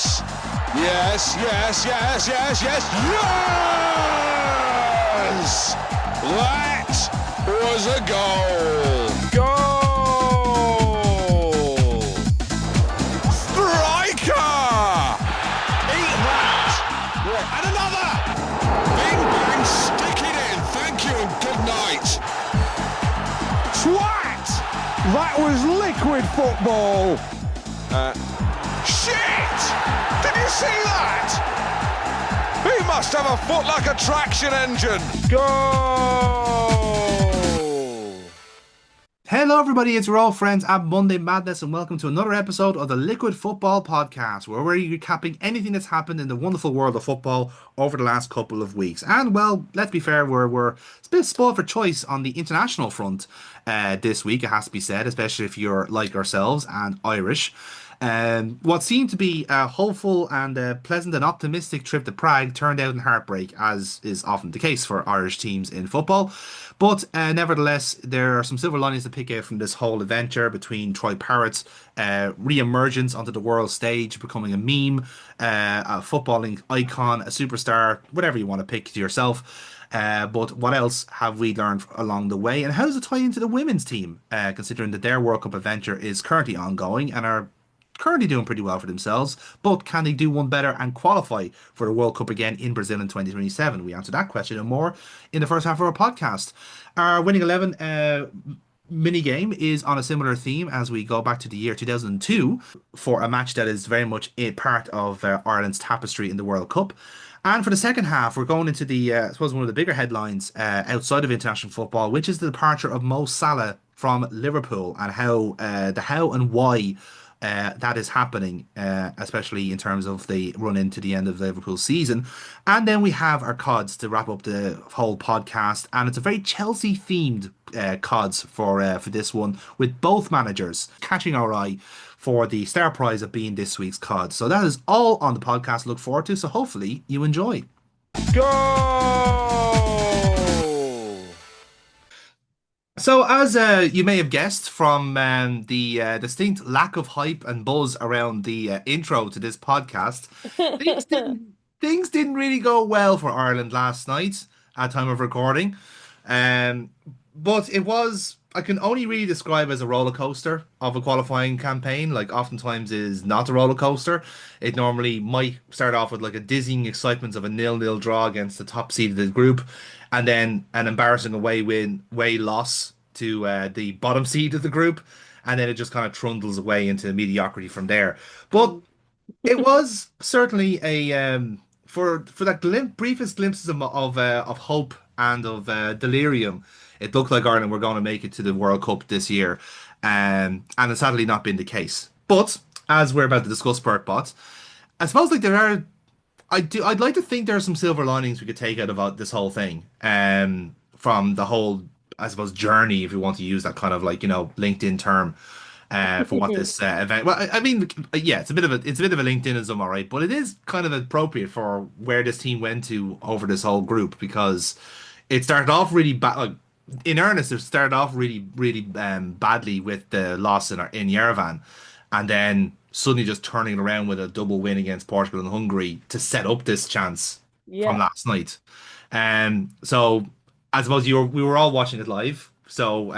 Yes! Yes, yes, yes, yes, yes, yes! That was a goal! Goal! Striker! Eat that! And another! Bing bang, stick it in. Thank you and good night. Twat! That was liquid football! Shit! Did you see that? He must have a foot like a traction engine. Goal! Hello everybody, it's your old friends at Monday Madness and welcome to another episode of the Liquid Football Podcast, where we're recapping anything that's happened in the wonderful world of football over the last couple of weeks. And well, let's be fair, we're a bit spoiled for choice on the international front this week, it has to be said, especially if you're like ourselves and Irish. What seemed to be a hopeful and pleasant and optimistic trip to Prague turned out in heartbreak, as is often the case for Irish teams in football. But nevertheless, there are some silver linings to pick out from this whole adventure between Troy Parrott's re-emergence onto the world stage, becoming a meme, a footballing icon, a superstar, whatever you want to pick to yourself. But what else have we learned along the way? And how does it tie into the women's team, considering that their World Cup adventure is currently ongoing and are currently doing pretty well for themselves, but can they do one better and qualify for the World Cup again in Brazil in 2027? We answer that question and more in the first half of our podcast. Our winning 11 mini game is on a similar theme as we go back to the year 2002 for a match that is very much a part of Ireland's tapestry in the World Cup. And for the second half, we're going into the, I suppose, one of the bigger headlines outside of international football, which is the departure of Mo Salah from Liverpool and how and why that is happening, especially in terms of the run into the end of Liverpool's season. And then we have our CODs to wrap up the whole podcast, and it's a very Chelsea themed CODs for this one, with both managers catching our eye for the star prize of being this week's COD. So that is all on the podcast to look forward to. So hopefully you enjoy. Goal! So, as you may have guessed from the distinct lack of hype and buzz around the intro to this podcast, things didn't things didn't really go well for Ireland last night at time of recording. Um, but it was, I can only really describe as a roller coaster of a qualifying campaign. Like, oftentimes is not a roller coaster. It normally might start off with like a dizzying excitement of a 0-0 draw against the top seed of the group, and then an embarrassing away loss to the bottom seed of the group, and then it just kind of trundles away into mediocrity from there. But it was certainly a for that briefest glimpses of hope and of delirium. It looked like Ireland were going to make it to the World Cup this year, and it's sadly not been the case. But as we're about to discuss, Bert Bot, I suppose like there are. I'd like to think there are some silver linings we could take out of this whole thing, from the whole, I suppose, journey, if you want to use that kind of like, LinkedIn term, for what this event. Well, I mean, yeah, it's a bit of a LinkedInism, all right, but it is kind of appropriate for where this team went to over this whole group, because it started off really bad. Like, in earnest, it started off really, really badly with the loss in Yerevan, and then suddenly just turning it around with a double win against Portugal and Hungary to set up this chance from Yeah. last night. So I suppose we were all watching it live. So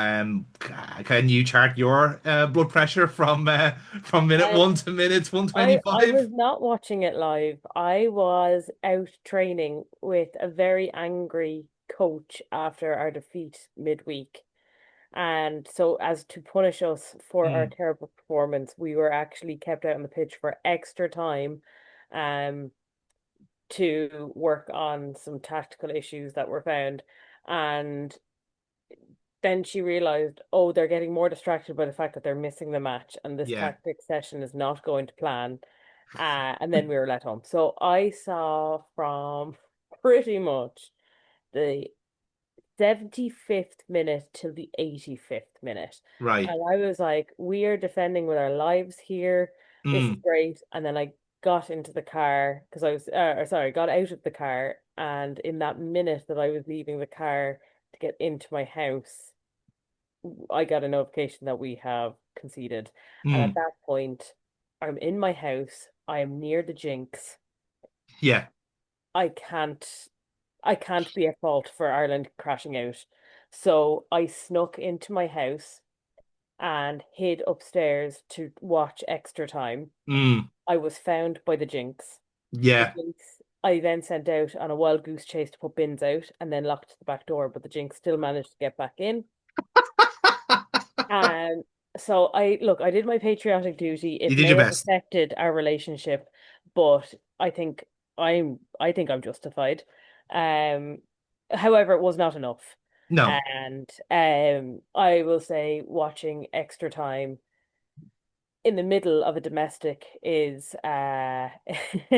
can you chart your blood pressure from minute one to minute I 125? was not watching it live. I was out training with a very angry coach after our defeat midweek. And so, as to punish us for our Mm, terrible performance, we were actually kept out on the pitch for extra time, um, to work on some tactical issues that were found. And then she realized, oh, they're getting more distracted by the fact that they're missing the match, and this yeah. tactic session is not going to plan. And then we were let home. So I saw from pretty much the 75th minute till the 85th minute. Right. And I was like, we are defending with our lives here. This is Mm, great. And then I got into the car because I was, or sorry, got out of the car. And in that minute that I was leaving the car to get into my house, I got a notification that we have conceded. And at mm, that point, I'm in my house. I am near the jinx. Yeah. I can't I can't be at fault for Ireland crashing out. So I snuck into my house and hid upstairs to watch extra time. Mm. I was found by the jinx. The Yeah. jinx I then sent out on a wild goose chase to put bins out and then locked the back door, but the jinx still managed to get back in. And so I did my patriotic duty. You It did may your have best. affected our relationship, but I think I'm justified. Um, However, it was not enough. No. And I will say watching extra time in the middle of a domestic is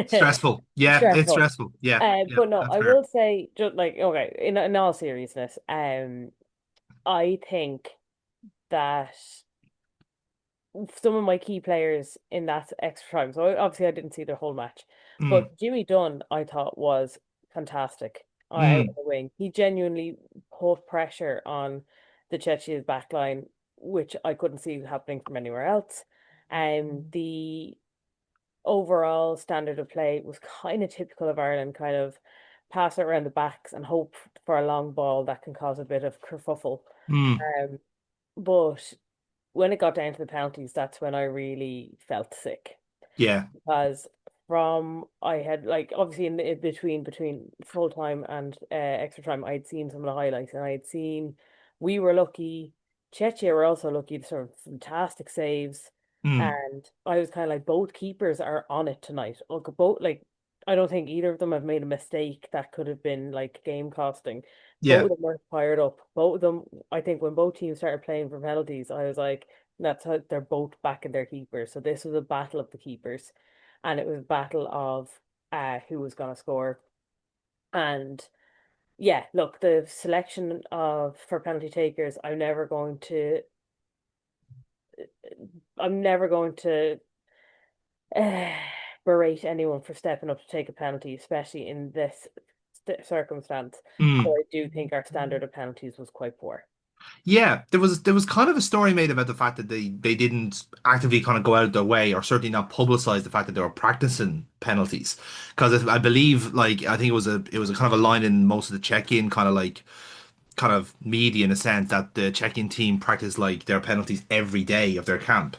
Stressful. Yeah, it's stressful. stressful. Yeah. Yeah, But no, that's I fair. will say just like okay, in all seriousness, I think that some of my key players in that extra time. So obviously I didn't see the whole match, Mm. but Jimmy Dunn I thought was fantastic out on Mm. the wing. He genuinely put pressure on the Czechia's back line, which I couldn't see happening from anywhere else. And the overall standard of play was kind of typical of Ireland, kind of pass it around the backs and hope for a long ball that can cause a bit of kerfuffle. Mm. Um, but when it got down to the penalties, that's when I really felt sick Yeah. because from I had like obviously in between full time and extra time, I'd seen some of the highlights and I'd seen we were lucky. Czechia were also lucky to sort of fantastic saves, Mm. and I was kind of like both keepers are on it tonight. Look, both like I don't think either of them have made a mistake that could have been like game costing. Both Yeah. of them were fired up. Both of them, I think, when both teams started playing for penalties, I was like, that's how they're both back in their keepers. So this was a battle of the keepers, and it was a battle of who was going to score. And yeah, look, the selection of for penalty takers, I'm never going to uh, berate anyone for stepping up to take a penalty, especially in this circumstance. But Mm. I do think our standard of penalties was quite poor. Yeah, there was kind of a story made about the fact that they didn't actively kind of go out of their way or certainly not publicize the fact that they were practicing penalties. Because I believe like I think it was a kind of a line in most of the check-in kind of media in a sense that the check-in team practice like their penalties every day of their camp.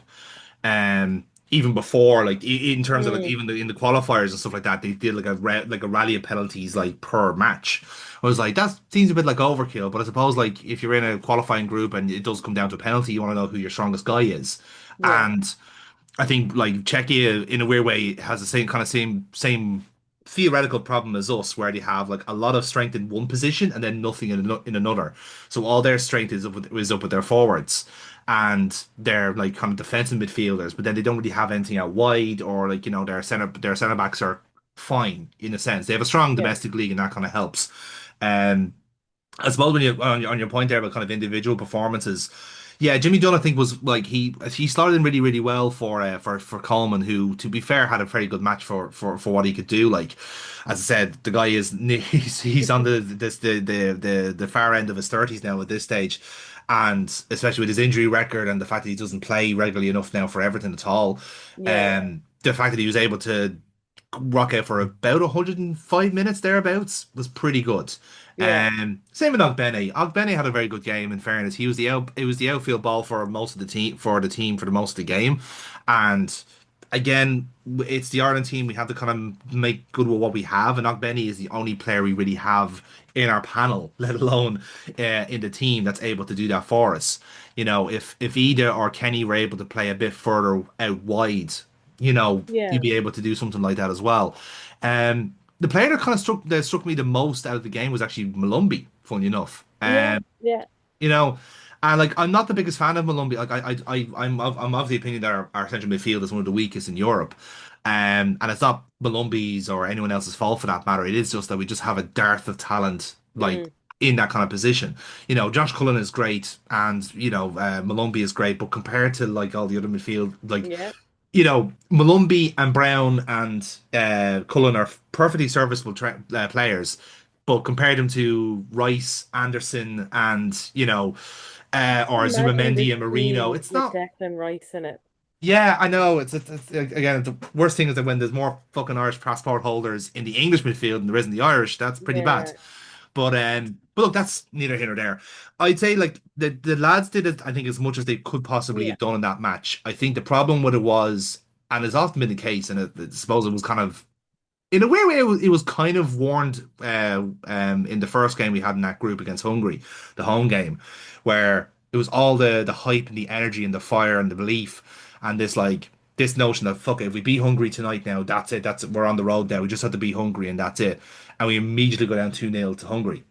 Even before like in terms of like Mm, even in the qualifiers and stuff like that, they did like a rally of penalties like per match. I was like, that seems a bit like overkill, but I suppose like if you're in a qualifying group and it does come down to a penalty, you want to know who your strongest guy is. yeah, And I think like Czechia in a weird way has the same theoretical problem as us, where they have like a lot of strength in one position and then nothing in another. So all their strength is up with their forwards, and they're like kind of defensive midfielders, but then they don't really have anything out wide, or like their center backs are fine in a sense. They have a strong yeah, domestic league, and that kind of helps. Um, I suppose when you on your point there about kind of individual performances, yeah, Jimmy Dunn I think was like he started in really really well for Coleman, who to be fair had a very good match for what he could do. Like as I said, the guy is he's on the far end of his 30s now at this stage, and especially with his injury record and the fact that he doesn't play regularly enough now for Everton at all, yeah, the fact that he was able to rock out for about 105 minutes thereabouts was pretty good. yeah, Same with Ogbene. Ogbene had a very good game. In fairness, it was the outfield ball for most of the team for the most of the game, and again, it's the Ireland team. We have to kind of make good with what we have, and Ogbene is the only player we really have in our panel, let alone in the team that's able to do that for us. If Ida or Kenny were able to play a bit further out wide, yeah, he'd be able to do something like that as well. The player that kind of struck me the most out of the game was actually Malumbi, funny enough. yeah, yeah, You know, and like I'm not the biggest fan of Malumbi. Like I'm of the opinion that our central midfield is one of the weakest in Europe. And it's not Malumbi's or anyone else's fault for that matter. It is just that we just have a dearth of talent, like mm, in that kind of position. Josh Cullen is great, and Malumbi is great, but compared to like all the other midfield, like yeah. Malumbi and Brown and Cullen are perfectly serviceable players, but compare them to Rice, Anderson, and or Imagine Zubamendi this and Marino. team It's with not. Declan Rice in it. Yeah, I know. Again, the worst thing is that when there's more fucking Irish passport holders in the English midfield than there is in the Irish, that's pretty bad. Yeah, But look, that's neither here nor there. I'd say like the lads did it, I think, as much as they could possibly yeah, have done in that match. I think the problem with it was, and it's often been the case, and I suppose it was kind of in a weird way, it was kind of warned in the first game we had in that group against Hungary, the home game, where it was all the hype and the energy and the fire and the belief and this notion that fuck it, if we beat Hungary tonight now, that's it, that's it, we're on the road now. We just have to beat Hungary and that's it. And we immediately go down 2-0 to Hungary.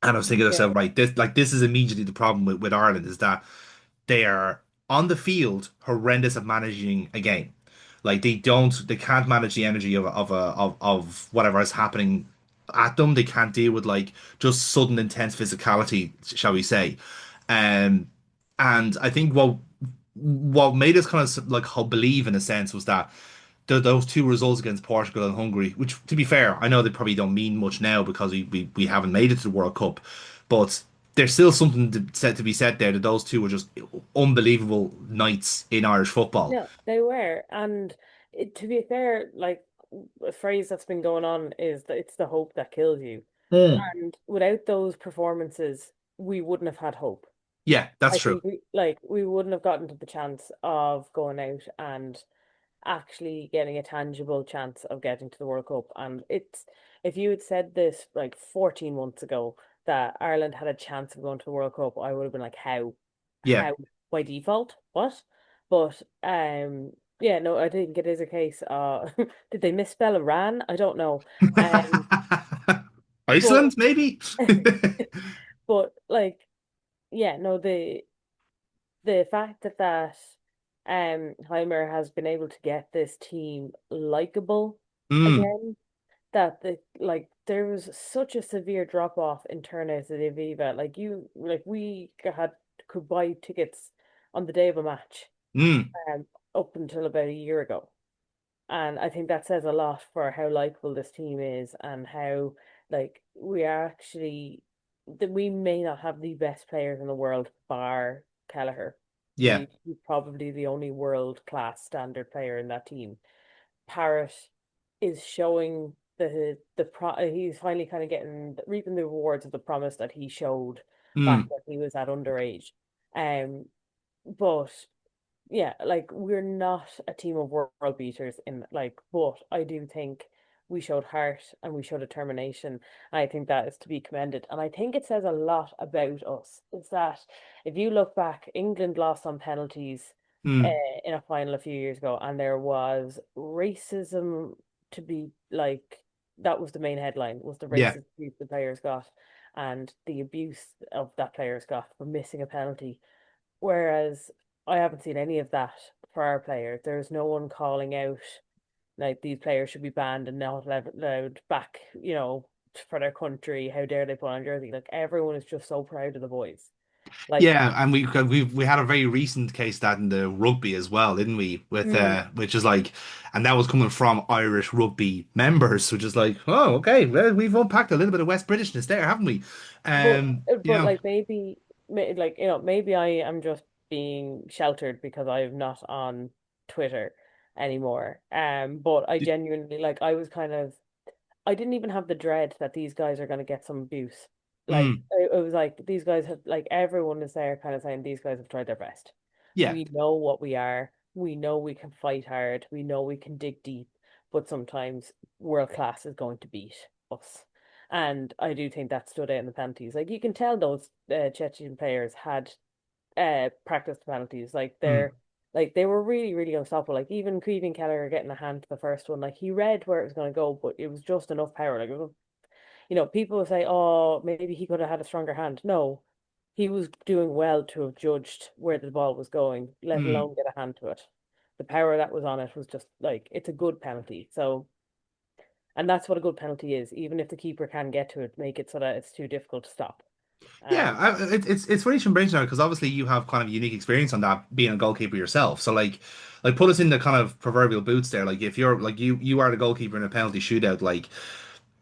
And I was thinking to yeah. myself, right, this is immediately the problem with Ireland is that they are on the field horrendous at managing a game. Like they can't manage the energy of whatever is happening at them. They can't deal with like just sudden intense physicality, shall we say. Um, and I think what made us kind of like believe in a sense was that those two results against Portugal and Hungary, which to be fair, I know they probably don't mean much now because we haven't made it to the World Cup, but there's still something to be said there that those two were just unbelievable nights in Irish football. No, they were. And to be fair, like a phrase that's been going on is that it's the hope that kills you. Mm. And without those performances, we wouldn't have had hope. Yeah, that's I true. think we wouldn't have gotten to the chance of going out and actually getting a tangible chance of getting to the World Cup. And it's if you had said this like 14 months ago that Ireland had a chance of going to the World Cup, I would have been like, how? Yeah. How by default? What? But yeah, no, I think it is a case did they misspell Iran? I don't know. Um but Iceland, maybe? but like yeah, no, the fact that Heimer has been able to get this team likable Mm, again, that there was such a severe drop off in turnout at Aviva. We could buy tickets on the day of a match, mm, um, up until about a year ago. And I think that says a lot for how likable this team is and how we are actually that we may not have the best players in the world bar Kelleher. yeah, He's probably the only world class standard player in that team. Parrott is showing he's finally kind of getting reaping the rewards of the promise that he showed back mm, when he was at underage. Um, but yeah, like we're not a team of world beaters but I do think we showed heart and we showed determination. And I think that is to be commended. And I think it says a lot about us is that if you look back, England lost on penalties uh, mm, in a final a few years ago, and there was racism to be that was the main headline was the yeah, racist abuse the players got and the abuse of that players got for missing a penalty. Whereas I haven't seen any of that for our players. There's no one calling out like these players should be banned and not allowed back, for their country. How dare they put on a jersey? Like everyone is just so proud of the boys. Like, yeah. And we had a very recent case that in the rugby as well, didn't we? With mm, which is like, and that was coming from Irish rugby members, which is like, oh, okay, well, we've unpacked a little bit of West Britishness there, haven't we? but You know, like maybe I am just being sheltered because I'm not on Twitter anymore. But I genuinely I was kind of I didn't even have the dread that these guys are going to get some abuse. mm, It was like these guys have everyone is there kind of saying these guys have tried their best. yeah, We know what we are. We know we can fight hard. We know we can dig deep, but sometimes world class is going to beat us. And I do think that stood out in the penalties. Like you can tell those Chechen players had practiced penalties. mm, They were really, really unstoppable. Like even Creevin Keller getting a hand to the first one, like he read where it was going to go, but it was just enough power. People will say, "Oh, maybe he could have had a stronger hand." No, he was doing well to have judged where the ball was going, let mm. alone get a hand to it. The power that was on it was just it's a good penalty. So, and that's what a good penalty is. Even if the keeper can get to it, make it so that it's too difficult to stop. Yeah, Um, it's funny you mention that because obviously you have kind of unique experience on that being a goalkeeper yourself. So like put us in the kind of proverbial boots there. Like if you're like you are the goalkeeper in a penalty shootout, like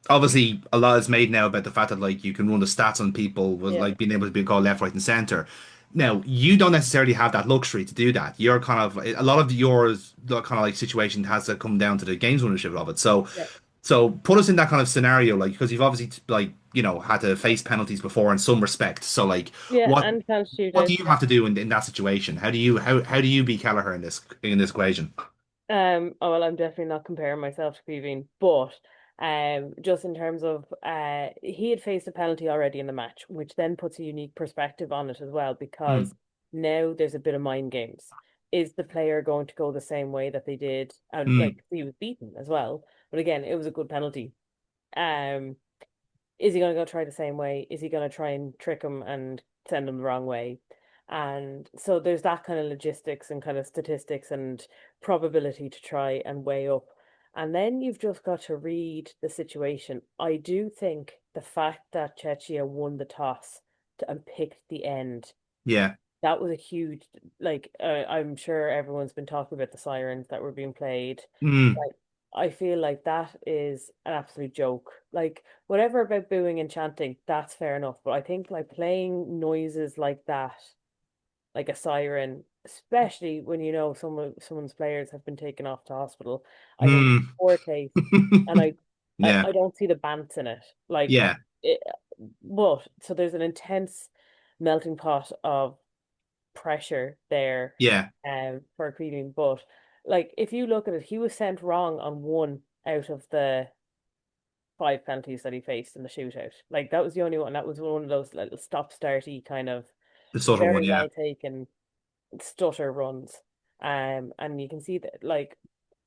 obviously a lot is made now about the fact that like you can run the stats on people with Yeah. like being able to be called left, right, and center. Now you don't necessarily have that luxury to do that. You're kind of a lot of yours, the kind of like situation has to come down to the games ownership of it. So, Yeah. so put us in that kind of scenario, like because you've obviously like had to face penalties before in some respect. So like Yeah, what and can't shoot what do out. you have to do in that situation? How do you beat Kelleher in this equation? Oh well, I'm definitely not comparing myself to Creeving, but just in terms of he had faced a penalty already in the match, which then puts a unique perspective on it as well, because Mm, now there's a bit of mind games. Is the player going to go the same way that they did? And mm, like he was beaten as well, but again, it was a good penalty. Um, is he going to go try the same way? Is he going to try and trick him and send him the wrong way? And so there's that kind of logistics and kind of statistics and probability to try and weigh up. And then you've just got to read the situation. I do think the fact that Czechia won the toss and picked the end, yeah. that was a huge, like, I'm sure everyone's been talking about the sirens that were being played. Mm, Like, I feel like that is an absolute joke. Like, whatever about booing and chanting, that's fair enough. But I think like playing noises like that, like a siren, especially when you know someone's players have been taken off to hospital, I think it's mm. poor taste. And Yeah. I don't see the bants in it. Like, Yeah. it, but so there's an intense melting pot of pressure there Yeah. for Creeding. But like if you look at it, he was sent wrong on one out of the five penalties that he faced in the shootout. Like that was the only one. That was one of those little stop starty kind of The sort of one, very yeah. well taken stutter runs. And you can see that like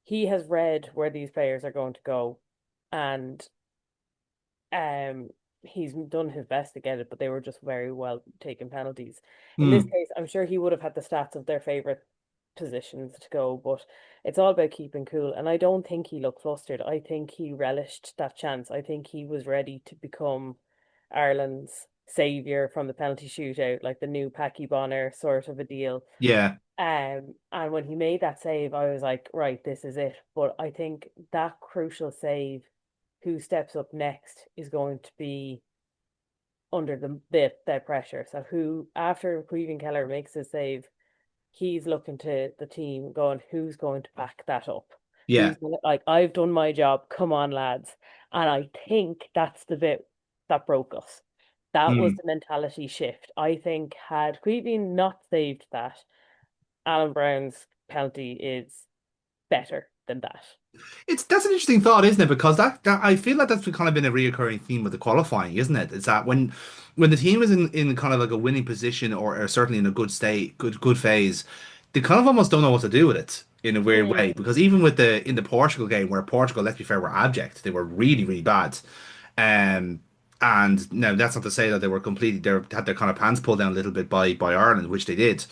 he has read where these players are going to go, and um he's done his best to get it, but they were just very well taken penalties. In this Mm. case, I'm sure he would have had the stats of their favorite positions to go, but it's all about keeping cool. And I don't think he looked flustered. I think he relished that chance. I think he was ready to become Ireland's savior from the penalty shootout, like the new Packy Bonner sort of a deal. Yeah. And when he made that save, I was like, right, this is it. But I think that crucial save, who steps up next is going to be under the pressure. So who after Queven Keller makes his save, he's looking to the team going, who's going to back that up? Yeah. Who's gonna, like, I've done my job, come on, lads. And I think that's the bit that broke us. That was Mm. the mentality shift. I think had Queven not saved that, Alan Brown's penalty is better than that. It's that's an interesting thought, isn't it? Because that I feel like that's kind of been a reoccurring theme with the qualifying, isn't it? Is that when the team is in kind of like a winning position or certainly in a good state, good phase, they kind of almost don't know what to do with it in a weird Mm, way. Because even with the in the Portugal game, where Portugal, let's be fair, were abject, they were really, really bad. Um, and now that's not to say that they were completely they had their kind of pants pulled down a little bit by Ireland, which they did.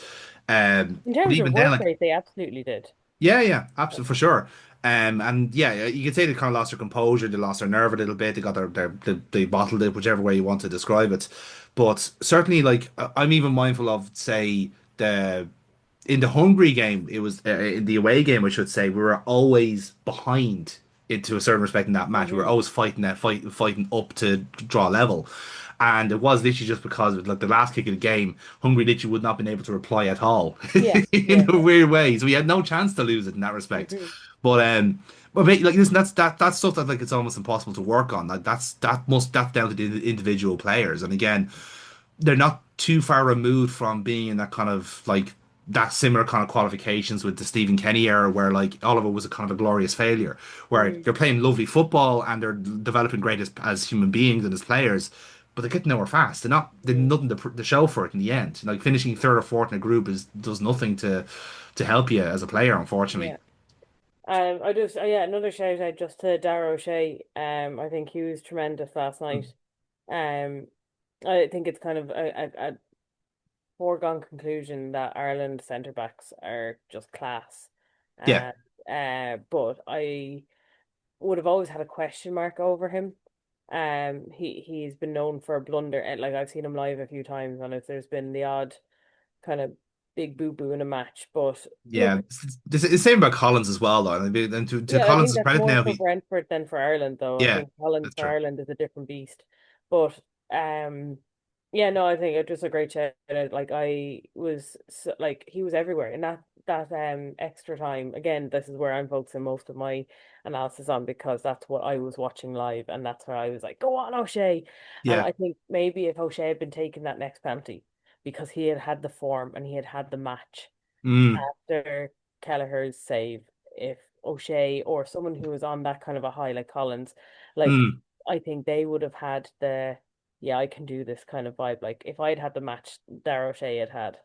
in But terms of even then, work like rate, they absolutely did. yeah, yeah, absolutely for sure. And yeah, you could say they kind of lost their composure, they lost their nerve a little bit, they got they bottled it, whichever way you want to describe it. But certainly, like I'm even mindful of, say, the in the Hungary game, it was in the away game, I should say, we were always behind it to a certain respect in that match. We were Hmm. always fighting up to draw level. And it was literally just because of like the last kick of the game, Hungary literally would not have been able to reply at all Yeah, in yeah. a weird way. So we had no chance to lose it in that respect. Hmm. But like listen, that's stuff that like it's almost impossible to work on. Like that's down to the individual players. And again, they're not too far removed from being in that kind of like that similar kind of qualifications with the Stephen Kenny era where like all of it was a kind of a glorious failure where Hmm. they're playing lovely football and they're developing great as human beings and as players but they're getting nowhere fast they're Hmm. nothing to show for it in the end like finishing third or fourth in a group is does nothing to help you as a player unfortunately. Yeah. I just yeah, another shout out just to Darrow O'Shea. I think he was tremendous last night. Um, I think it's kind of a foregone conclusion that Ireland centre backs are just class. Yeah, Uh, but I would have always had a question mark over him. He's been known for a blunder. Like I've seen him live a few times, and if there's been the odd kind of big boo boo in a match. But Yeah, look, it's the same about Collins as well, though. And to yeah, I think Collins' that's credit more now, for Brentford than for Ireland, though. I yeah, think Holland that's for true. Ireland is a different beast. But yeah, no, I think it was a great shout out. Like like he was everywhere in that extra time. Again, this is where I'm focusing most of my analysis on because that's what I was watching live, and that's where I was like, "Go on, O'Shea!" And Yeah. I think maybe if O'Shea had been taking that next penalty because he had had the form and he had had the match Mm, after Kelleher's save, if O'Shea or someone who was on that kind of a high like Collins, like mm, I think they would have had the yeah, I can do this kind of vibe. Like if I'd had the match Dar O'Shea had,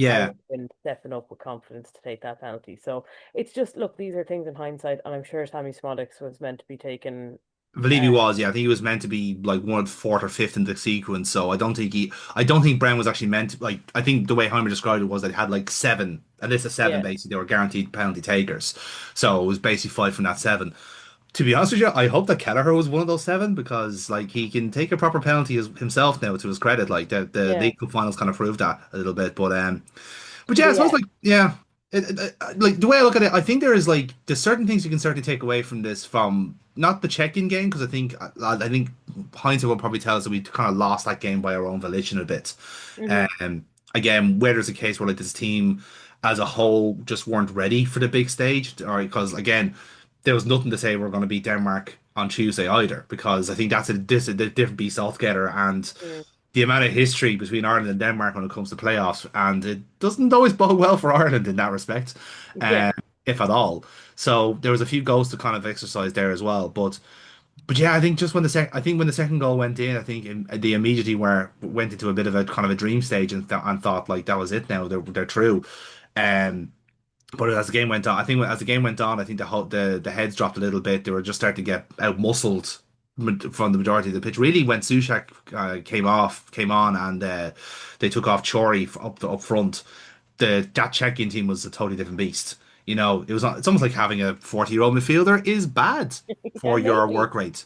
I yeah. would have been stepping up with confidence to take that penalty. So it's just look, these are things in hindsight, and I'm sure Tammy Smodics was meant to be taken. I believe he Uh, was, yeah. I think he was meant to be like one of fourth or fifth in the sequence. So I don't think Brown was actually meant to, like, I think the way Heimer described it was they had like seven, a list of seven yeah, basically. They were guaranteed penalty takers. So it was basically five from that seven. To be honest with you, I hope that Kelleher was one of those seven because like he can take a proper penalty himself now to his credit. Like the yeah, League Cup finals kind of proved that a little bit. But yeah, but I suppose yeah, like yeah, like the way I look at it, I think there is like there's certain things you can certainly take away from this from not the check-in game because I think hindsight will probably tell us that we kind of lost that game by our own volition a bit. hmm Um, again, where there's a case where like this team as a whole just weren't ready for the big stage, or because again there was nothing to say we're going to beat Denmark on Tuesday either because I think this is a different beast altogether and the amount of history between Ireland and Denmark when it comes to playoffs, and it doesn't always bode well for Ireland in that respect, yeah. uh, if at all. So there was a few goals to kind of exercise there as well, but yeah, I think just I think when the second goal went in, I think the immediately where went into a bit of a kind of a dream stage and thought like that was it now they're through. Um, but as the game went on, I think as the game went on, I think the heads dropped a little bit. They were just starting to get out muscled from the majority of the pitch. Really, when Sushak came on, and they took off Chori up front, that check-in team was a totally different beast. You know, it's almost like having a 40-year-old midfielder is bad Yeah, for your maybe. work rate.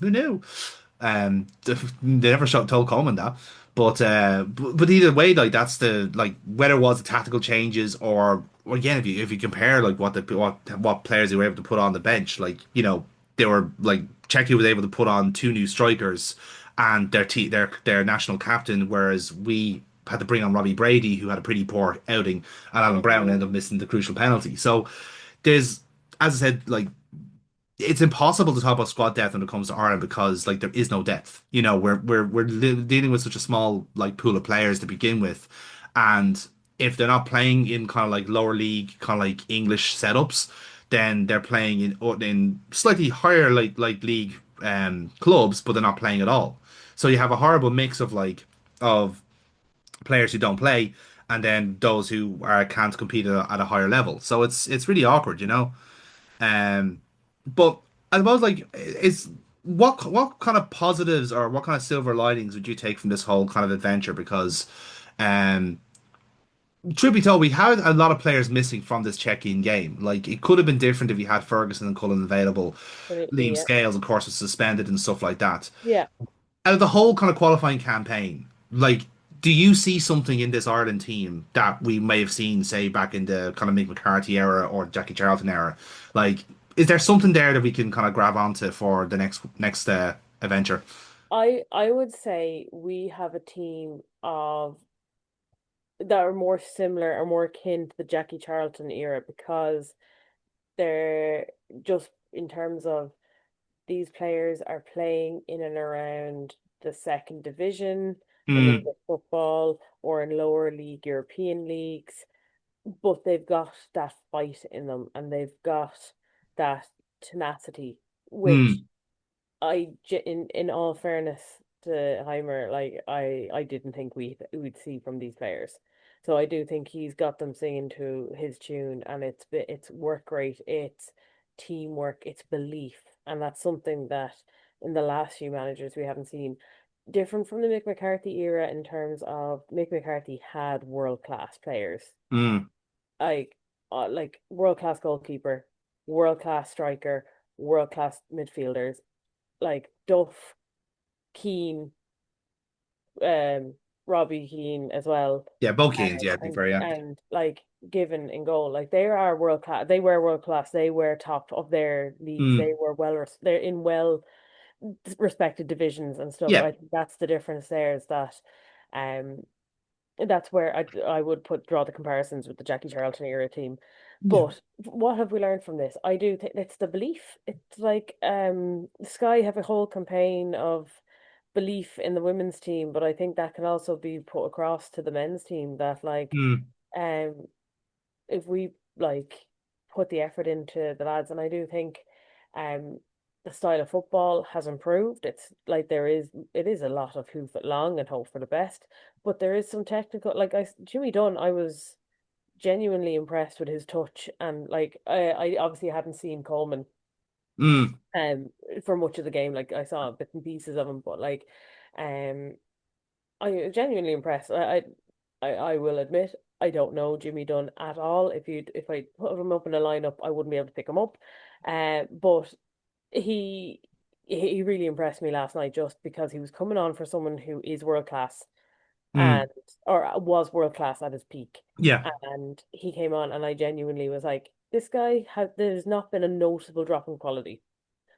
Who knew? They never told Coleman that. But either way, like that's the like whether it was the tactical changes or again if you compare like what players they were able to put on the bench, like you know they were like Czechia was able to put on two new strikers and their national captain, whereas we had to bring on Robbie Brady, who had a pretty poor outing, and Alan Brown hmm ended up missing the crucial penalty. So there's, as I said, like it's impossible to talk about squad depth when it comes to Ireland because like there is no depth. You know, we're dealing with such a small like pool of players to begin with, and if they're not playing in kind of like lower league kind of like English setups, then they're playing in slightly higher like league clubs, but they're not playing at all. So you have a horrible mix of of players who don't play, and then those who can't compete at a higher level. So it's really awkward, you know. Um, but I suppose like it's what kind of positives or what kind of silver linings would you take from this whole kind of adventure? Because um truth be told, we had a lot of players missing from this check-in game. Like it could have been different if you had Ferguson and Cullen available. Absolutely, Liam yeah. Scales, of course, was suspended and stuff like that. Yeah. Out of the whole kind of qualifying campaign, like do you see something in this Ireland team that we may have seen, say, back in the kind of Mick McCarthy era or Jackie Charlton era? Like, is there something there that we can kind of grab onto for the next adventure? I would say we have a team of that are more similar or more akin to the Jackie Charlton era because they're just in terms of these players are playing in and around the second division in Mm, English football or in lower league European leagues, but they've got that fight in them and they've got that tenacity, which mm, in all fairness to Heimer, like I didn't think we'd see from these players. So I do think he's got them singing to his tune, and it's work rate, it's teamwork, it's belief, and that's something that in the last few managers we haven't seen. Different from the Mick McCarthy era in terms of Mick McCarthy had world class players, mm, like world class goalkeeper, world class striker, world class midfielders like Duff, Keane, um, Robbie Keane as well. Yeah, both Keanes, yeah, to be And fair, yeah. like given in goal, like they are world class. They were world class. They were top of their leagues. Mm, They were they're in well respected divisions and stuff. yeah, I think that's the difference there is that um that's where I would draw the comparisons with the Jackie Charlton era team. yeah. But what have we learned from this? I do think it's the belief. It's like Sky have a whole campaign of belief in the women's team, but I think that can also be put across to the men's team that like Mm, um if we like put the effort into the lads, and I do think um the style of football has improved. It's like it is a lot of hoof it long and hope for the best, but there is some technical like Jimmy Dunn, I was genuinely impressed with his touch, and like I obviously hadn't seen Coleman mm, um for much of the game. Like I saw bits and pieces of him, but like um I was genuinely impressed. I will admit I don't know Jimmy Dunn at all. If I put him up in a lineup, I wouldn't be able to pick him up. But he he really impressed me last night just because he was coming on for someone who is world class mm, and or was world class at his peak. yeah, And he came on and I genuinely was like, this guy has there's not been a noticeable drop in quality,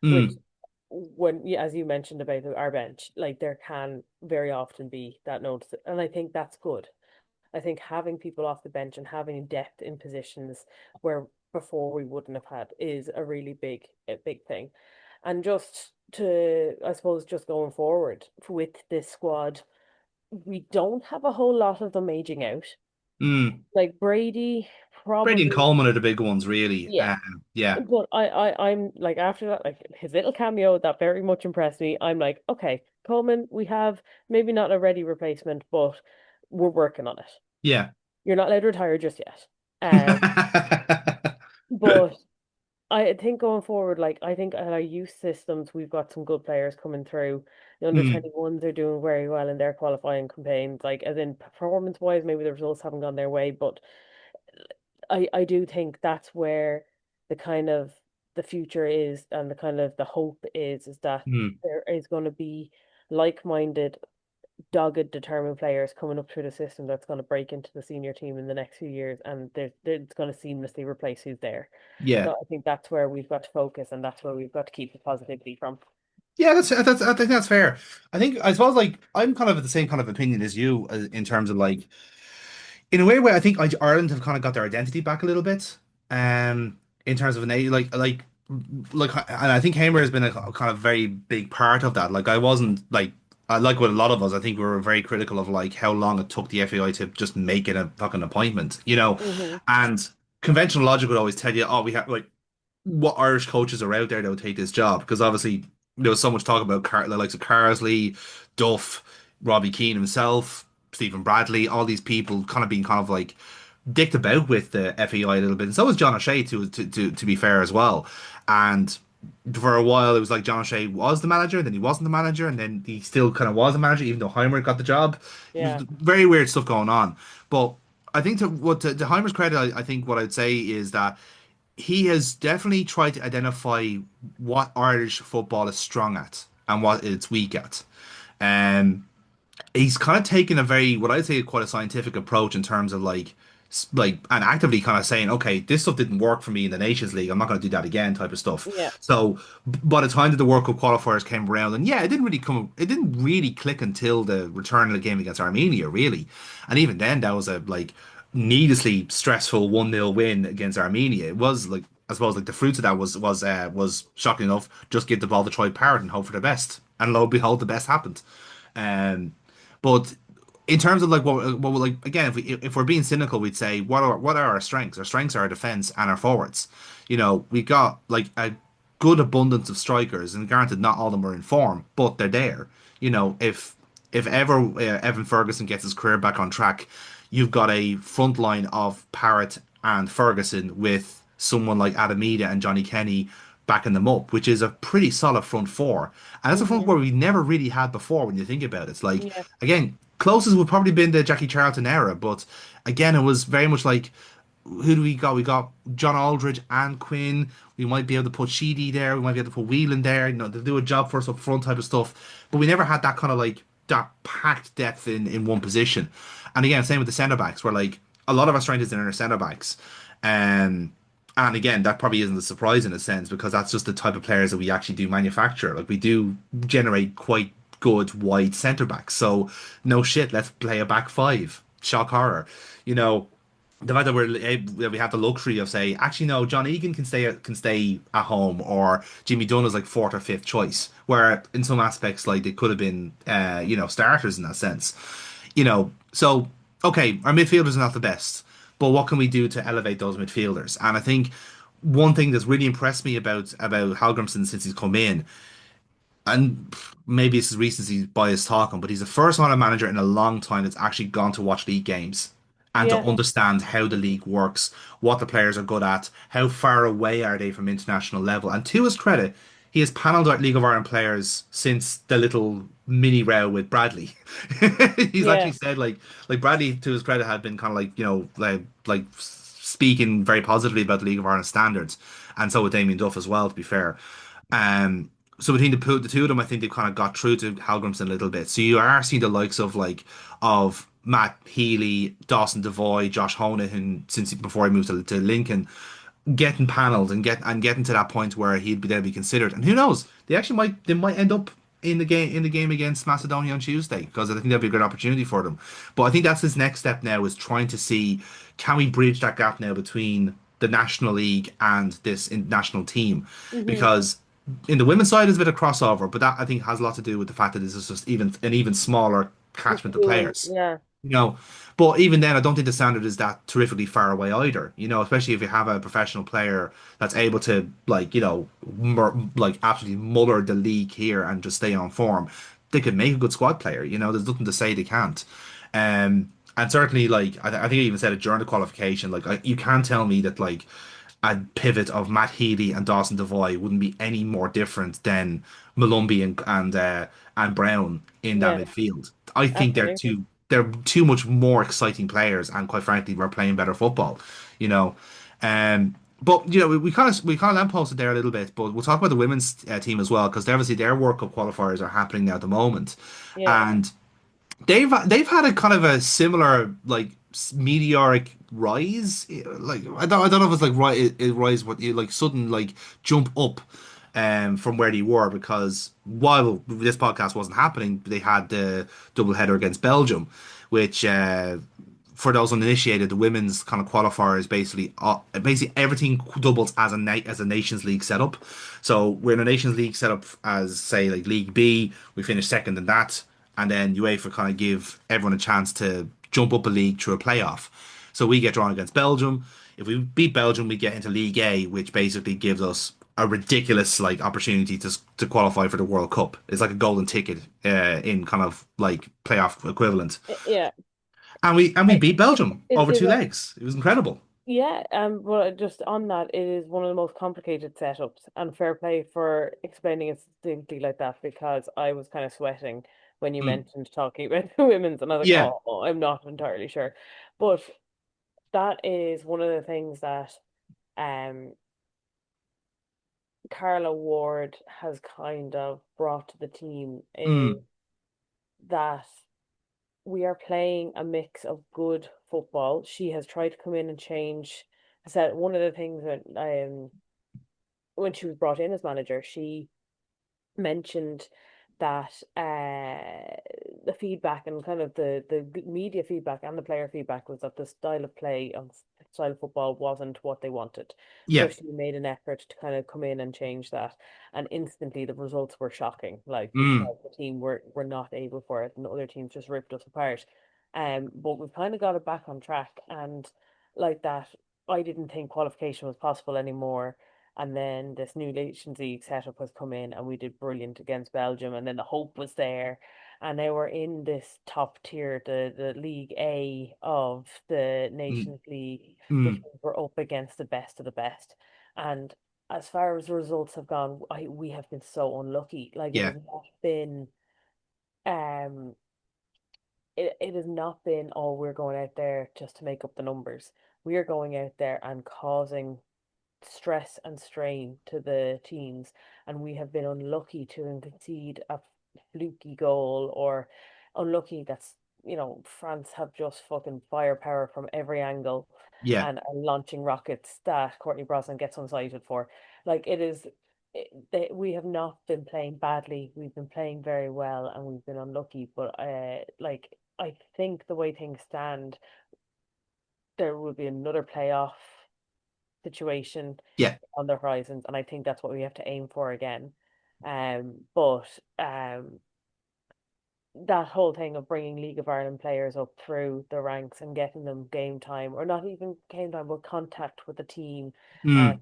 which mm, when as you mentioned about our bench, like there can very often be that notice, and I think that's good. I think having people off the bench and having depth in positions where before we wouldn't have had is a big thing. And just to, I suppose, just going forward with this squad, we don't have a whole lot of them aging out. mm. Like Brady, Brady and probably, Coleman are the big ones, really. yeah. Yeah, But I'm like after that, like his little cameo that very much impressed me. I'm like, okay, Coleman, we have maybe not a ready replacement, but we're working on it. yeah. You're not allowed to retire just yet. But I think going forward, like I think at our youth systems, we've got some good players coming through. The under Mm, 21s are doing very well in their qualifying campaigns. Like as in performance wise, maybe the results haven't gone their way, but I do think that's where the kind of the future is and the kind of the hope is that mm, there is going to be like-minded, dogged, determined players coming up through the system that's going to break into the senior team in the next few years, and it's going to seamlessly replace who's there. yeah. So I think that's where we've got to focus, and that's where we've got to keep the positivity from. Yeah, I think that's fair. I suppose like I'm kind of the same kind of opinion as you in terms of like in a way where I think Ireland have kind of got their identity back a little bit. In terms of an age and I think Hamer has been a kind of very big part of that. Like I wasn't like I like with a lot of us, I think we were very critical of like how long it took the FAI to just make it a fucking appointment, you know? Hmm. And conventional logic would always tell you, oh, we have like what Irish coaches are out there that would take this job because obviously there was so much talk about the likes of Carsley, Duff, Robbie Keane himself, Stephen Bradley, all these people kind of being kind of like dicked about with the FAI a little bit, and so was John O'Shea to be fair as well. And for a while, it was like John O'Shea was the manager, then he wasn't the manager, and then he still kind of was the manager, even though Heimer got the job. It was Yeah. very weird stuff going on. But I think to Heimer's credit, I think what I'd say is that he has definitely tried to identify what Irish football is strong at and what it's weak at. Um, he's kind of taken a very, what I'd say, quite a scientific approach in terms of and actively kind of saying, okay, this stuff didn't work for me in the Nations League. I'm not going to do that again, type of Yeah. stuff. So by the time that the World Cup qualifiers came around, and yeah, it didn't really click until the return of the game against Armenia, really. And even then, that was a like needlessly stressful 1-0 win against Armenia. It was like, I suppose, like the fruits of that was shocking enough. Just give the ball to Troy Parrott and hope for the best. And lo and behold, the best happened. Um, but in terms of like what like again, if we're being cynical, we'd say what are our strengths? Our strengths are our defense and our forwards. You know, we got like a good abundance of strikers, and granted, not all of them are in form, but they're there. You know, if ever Evan Ferguson gets his career back on track, you've got a front line of Parrott and Ferguson with someone like Adamida and Johnny Kenny backing them up, which is a pretty solid front four. And that's a front Hmm. four we never really had before when you think about it. It's like, Yeah. again, closest would probably been the Jackie Charlton era, but again, it was very much like, who do we got? We got John Aldridge and Quinn. We might be able to put Sheedy there. We might be able to put Whelan there. You know, to do a job for us up front type of stuff. But we never had that kind of like that packed depth in one position. And again, same with the centre backs, where like a lot of our strength is in our centre backs. Um, and again, that probably isn't a surprise in a sense because that's just the type of players that we actually do manufacture. Like we do generate quite good wide centre backs. So no shit, let's play a back five. Shock horror. You know, the fact that that we have the luxury of say, actually no, John Egan can stay at home, or Jimmy Dunn is like fourth or fifth choice. Where in some aspects, like they could have been, starters in that sense. So okay, our midfielders are not the best, but what can we do to elevate those midfielders? And I think one thing that's really impressed me about Hallgrimsson since he's come in, and maybe it's his recency bias talking, but he's the first Ireland manager in a long time that's actually gone to watch league games and to Yeah, understand how the league works, what the players are good at, how far away are they from international level. And to his credit, he has panelled out League of Ireland players since the little mini row with Bradley. He's yeah, actually said like Bradley, to his credit, had been kind of like like speaking very positively about the League of Ireland standards, and so with Damien Duff as well. To be fair, um, so between the two of them, I think they've kind of got through to Halgrimson a little bit. So you are seeing the likes of of Matt Healy, Dawson Devoy, Josh Honahan since before he moved to Lincoln, getting panelled and getting to that point where he'd be there to be considered. And who knows? They might end up in the game against Macedonia on Tuesday because I think that'd be a good opportunity for them. But I think that's his next step now is trying to see can we bridge that gap now between the National League and this national team hmm because in the women's side is a bit of crossover, but that I think has a lot to do with the fact that this is just even smaller the catchment of school, players. yeah, You know, but even then, I don't think the standard is that terrifically far away either. Especially if you have a professional player that's able to absolutely muller the league here and just stay on form, they could make a good squad player. There's nothing to say they can't. And certainly, like I think I even said it during the qualification. Like you can't tell me that like a pivot of Matt Healy and Dawson Devoy wouldn't be any more different than Malumbi and Brown in that yeah, midfield. I think absolutely. they're too much more exciting players, and quite frankly, we're playing better football. You know, but we kind of lampposted there a little bit, but we'll talk about the women's team as well because obviously their World Cup qualifiers are happening now at the moment, Yeah, and they've had a kind of a similar like meteoric rise. Like I don't know if it's like rise, what you like sudden like jump up from where they were because while this podcast wasn't happening, they had the double header against Belgium, which for those uninitiated, the women's kind of qualifier is basically everything doubles as a Nations League setup. So we're in a Nations League setup as say like League B. We finished second in that, and then UEFA kind of give everyone a chance to jump up a league through a playoff. So we get drawn against Belgium. If we beat Belgium, we get into League A, which basically gives us a ridiculous like opportunity to qualify for the World Cup. It's like a golden ticket in kind of like playoff equivalent. yeah. And we I, beat Belgium is over is two a legs. It was incredible. Yeah, but just on that, it is one of the most complicated setups, and fair play for explaining it succinctly like that because I was kind of sweating when you Mm. mentioned talking about the women's, and I was like, Yeah. oh, I'm not entirely sure, but that is one of the things that um Carla Ward has kind of brought to the team is Mm. that we are playing a mix of good football. She has tried to come in and change. I said one of the things that when she was brought in as manager, she mentioned that the feedback and kind of the media feedback and the player feedback was that the style of play and style of football wasn't what they wanted. So Yeah. she made an effort to kind of come in and change that, and instantly the results were shocking. Like Mm. because the team were not able for it, and the other teams just ripped us apart. But we've kind of got it back on track, and like that, I didn't think qualification was possible anymore, and then this new Nations League setup has come in, and we did brilliant against Belgium. And then the hope was there, and now we're in this top tier, the League A of the Mm. Nations League, which Mm. means we're up against the best of the best. And as far as the results have gone, we have been so unlucky. Like Yeah. um, it has not been, oh, we're going out there just to make up the numbers. We are going out there and causing stress and strain to the teams, and we have been unlucky to concede a fluky goal or unlucky that's, France have just fucking firepower from every angle Yeah. and are launching rockets that Courtney Brosnan gets unsighted for. Like it is, we have not been playing badly. We've been playing very well, and we've been unlucky. But like I think the way things stand, there will be another playoff situation Yeah. on the horizons, and I think that's what we have to aim for again. But that whole thing of bringing League of Ireland players up through the ranks and getting them game time, or not even game time, but contact with the team. Uh, Mm.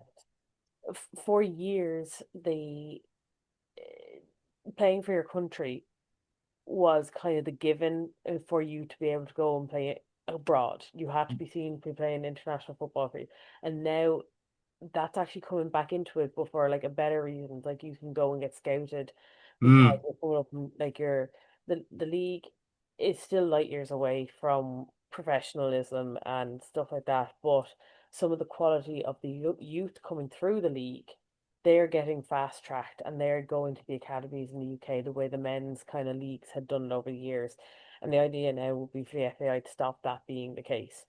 for years, the playing for your country was kind of the given for you to be able to go and play abroad. You had to be seen to be playing international football for you. And now that's actually coming back into it, but for like a better reason. Like you can go and get scouted because Mm. you're coming up and like the league is still light years away from professionalism and stuff like that. But some of the quality of the youth coming through the league, they're getting fast tracked and they're going to the academies in the UK the way the men's kind of leagues had done it over the years. And the idea now would be for the FAI to stop that being the case.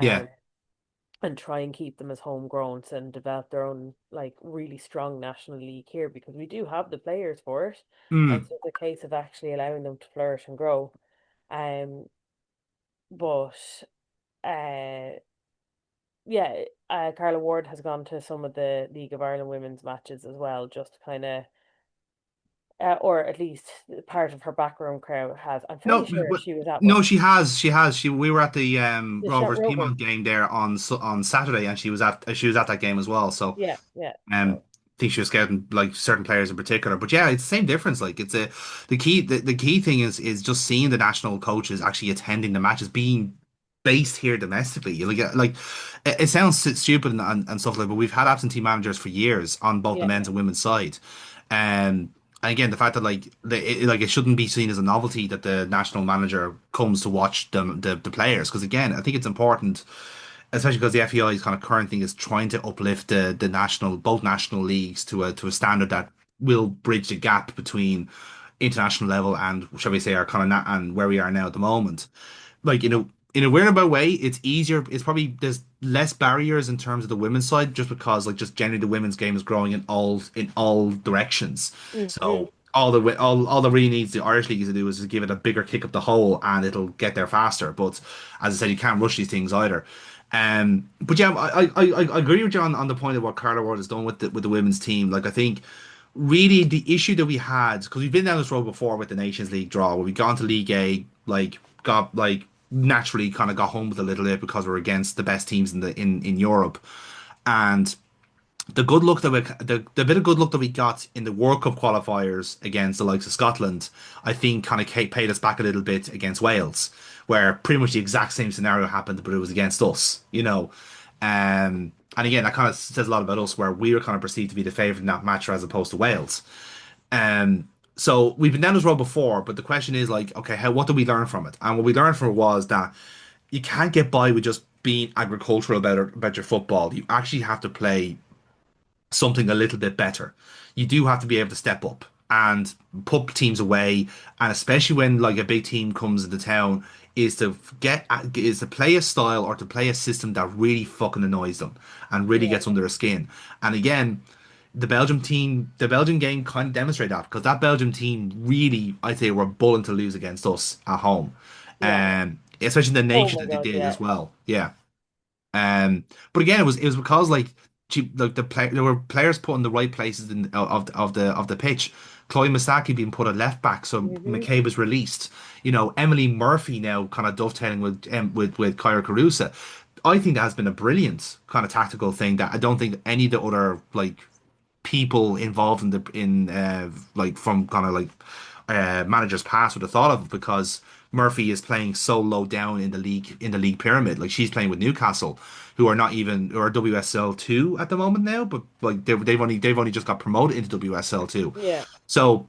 Yeah. Um, and try and keep them as homegrown and develop their own like really strong national league here because we do have the players for it. And Mm. so it's a case of actually allowing them to flourish and grow. Um, but uh, yeah, Carla Ward has gone to some of the League of Ireland women's matches as well, just kind of, or at least part of her background crowd has. I'm No, pretty sure she was at no, one. she has. She has. We were at the The shot Rovers Rovers. Piedmont game there on Saturday, and she was at that game as well. So Yeah, yeah. um, So I think she was scouting like certain players in particular. But yeah, it's the same difference. Like it's a the key thing is just seeing the national coaches actually attending the matches, being based here domestically. Like it sounds stupid and stuff like, but we've had absentee managers for years on both the yeah, men's and women's side. And again, the fact that like it shouldn't be seen as a novelty that the national manager comes to watch the players, because again, I think it's important, especially because the FEI's kind of current thing is trying to uplift the national both national leagues to a standard that will bridge the gap between international level and, shall we say, our kind of and where we are now at the moment. Like, in a weird way, it's easier. It's probably there's less barriers in terms of the women's side, just because like just generally the women's game is growing in all directions. hmm So all that really needs the Irish league to do is to give it a bigger kick up the hole, and it'll get there faster. But as I said, you can't rush these things either. But yeah, I agree with you on the point of what Carla Ward has done with the women's team. Like I think really the issue that we had, because we've been down this road before with the Nations League draw, where we gone to League A, like got like naturally kind of got home with a little bit because we're against the best teams in Europe, and the good luck that the bit of good luck that we got in the World Cup qualifiers against the likes of Scotland, I think kind of paid us back a little bit against Wales, where pretty much the exact same scenario happened, but it was against us. And again, that kind of says a lot about us, where we were kind of perceived to be the favourite in that match as opposed to Wales. Um, so we've been down this road before, but the question is like, okay, what did we learn from it? And what we learned from it was that you can't get by with just being agricultural about your football. You actually have to play something a little bit better. You do have to be able to step up and put teams away, and especially when like a big team comes into town, is to play a style or to play a system that really fucking annoys them and really yeah, gets under their skin. And again, the Belgium game kind of demonstrated that, because that Belgium team really, I'd say, were bulling to lose against us at home, yeah. especially the Oh nature my that they God, did yeah. as well. Yeah. But again, it was because like there were players put in the right places of the pitch. Chloe Masaki being put at left back, so hmm McCabe was released. Emily Murphy now kind of dovetailing with Kyra Carusa. I think that has been a brilliant kind of tactical thing that I don't think any of the other like people involved in like from kind of like managers past would have thought of, because Murphy is playing so low down in the league pyramid. Like she's playing with Newcastle, who are not even who are WSL 2 at the moment now, but like they've only just got promoted into WSL 2. Yeah. So,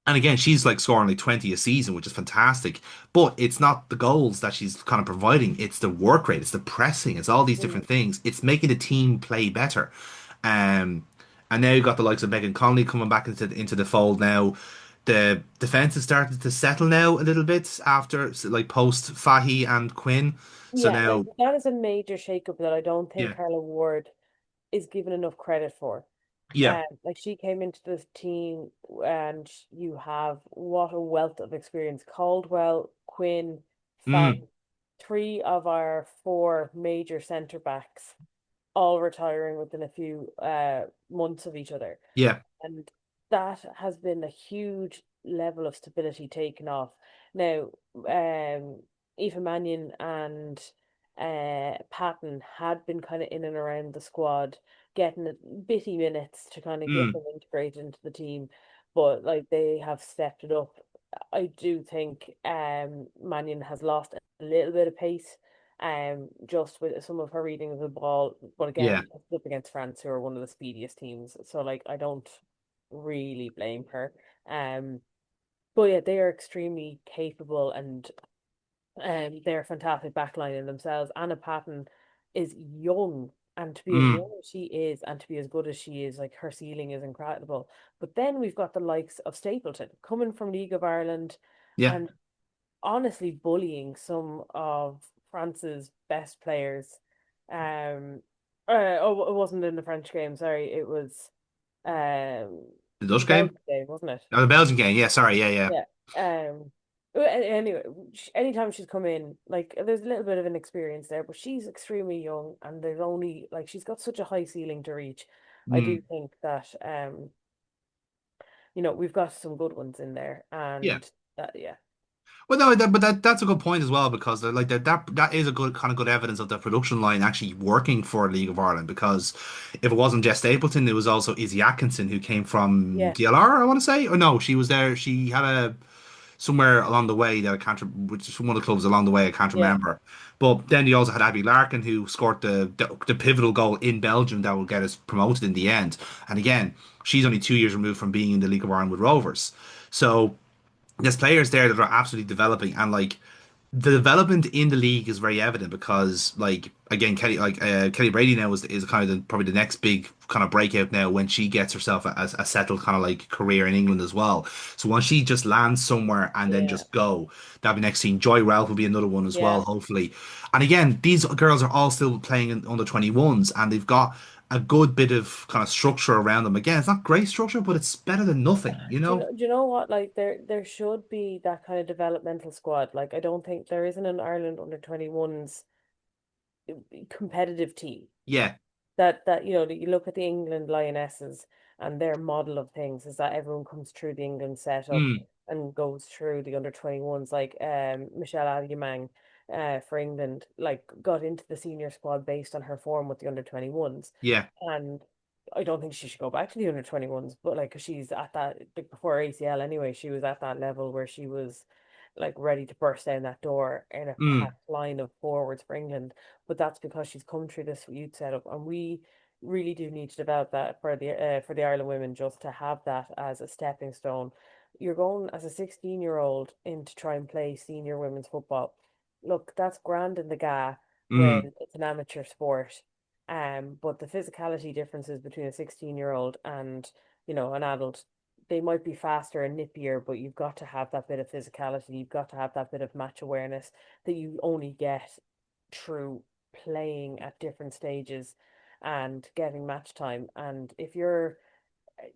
and again, she's like scoring like 20 a season, which is fantastic. But it's not the goals that she's kind of providing, it's the work rate, it's the pressing, it's all these Mm. different things. It's making the team play better. Um and now you've got the likes of Megan Connolly coming back into the fold now. The defense is starting to settle now a little bit after like post Fahy and Quinn. So Yeah, like now, that is a major shakeup that I don't think yeah, Carla Ward is given enough credit for. yeah, Like she came into this team and you have what a wealth of experience. Caldwell, Quinn, mm, Fahy, three of our four major centre backs all retiring within a few months of each other. yeah, And that has been a huge level of stability taken off. Now, Aoife Mannion and Patton had been kind of in and around the squad, getting bitty minutes to kind of get mm, them integrated into the team, but like they have stepped it up. I do think Mannion has lost a little bit of pace just with some of her reading of the ball. But yeah. again, it's up against France, who are one of the speediest teams. So like I don't really blame her. Um, but yeah, they are extremely capable and they're fantastic backline in themselves. Anna Patton is young, and to be as Mm, young as she is and to be as good as she is, like her ceiling is incredible. But then we've got the likes of Stapleton coming from League of Ireland yeah. and honestly bullying some of France's best players. Um, oh, it wasn't in the French game. Sorry, um, The it was Dutch a game? Belgian game, wasn't it? Oh, the Belgian game. Yeah, sorry. Yeah, yeah. Yeah. Anyway, anytime she's come in, like there's a little bit of an experience there, but she's extremely young, and there's only like she's got such a high ceiling to reach. I do Mm, think that we've got some good ones in there, yeah. and that yeah, Well, no, that's a good point as well because like that is a good kind of good evidence of the production line actually working for League of Ireland because if it wasn't Jess Stapleton, it was also Izzy Atkinson who came from yeah, DLR, I want to say, or no, she was there. She had a somewhere along the way that I can't, which is one of the clubs along the way I can't yeah. remember. But then you also had Abby Larkin who scored the pivotal goal in Belgium that will get us promoted in the end. And again, she's only 2 years removed from being in the League of Ireland with Rovers. So there's players there that are absolutely developing and like the development in the league is very evident because like again Kelly Brady now is kind of probably the next big kind of breakout now when she gets herself a settled kind of like career in England as well. So once she just lands somewhere and then Yeah, just go, that'll be next scene. Joy Ralph will be another one as well, yeah. hopefully. And again, these girls are all still playing in under 21s and they've got a good bit of kind of structure around them. Again, it's not great structure, but it's better than nothing, you Do you know? know, do you know what? Like there should be that kind of developmental squad. Like I don't think there isn't an Ireland under 21s competitive team. Yeah. That you look at the England Lionesses and their model of things is that everyone comes through the England setup Mm, and goes through the under 21s like Michelle Alyamang for England like got into the senior squad based on her form with the under 21s, yeah. and I don't think she should go back to the under 21s, but like she's at that like, before ACL anyway, she was at that level where she was like ready to burst down that door in a Mm, packed line of forwards for England. But that's because she's come through this youth setup, and we really do need to develop that for the Ireland women just to have that as a stepping stone. You're going as a 16-year-old in to try and play senior women's football. Look, that's grand in the GA mm. when it's an amateur sport. But the physicality differences between a 16-year-old and an adult, they might be faster and nippier, but you've got to have that bit of physicality. You've got to have that bit of match awareness that you only get through playing at different stages and getting match time. And if you're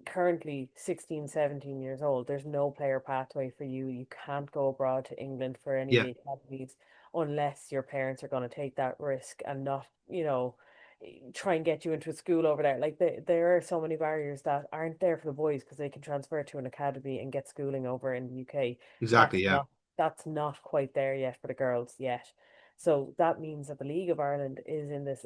currently 16, 17 years old, there's no player pathway for you. You can't go abroad to England for any of Yeah, the academies unless your parents are going to take that risk and not, try and get you into a school over there. Like there are so many barriers that aren't there for the boys because they can transfer to an academy and get schooling over in the UK. exactly. That's Yeah. not that's not quite there yet for the girls yet. So that means that the League of Ireland is in this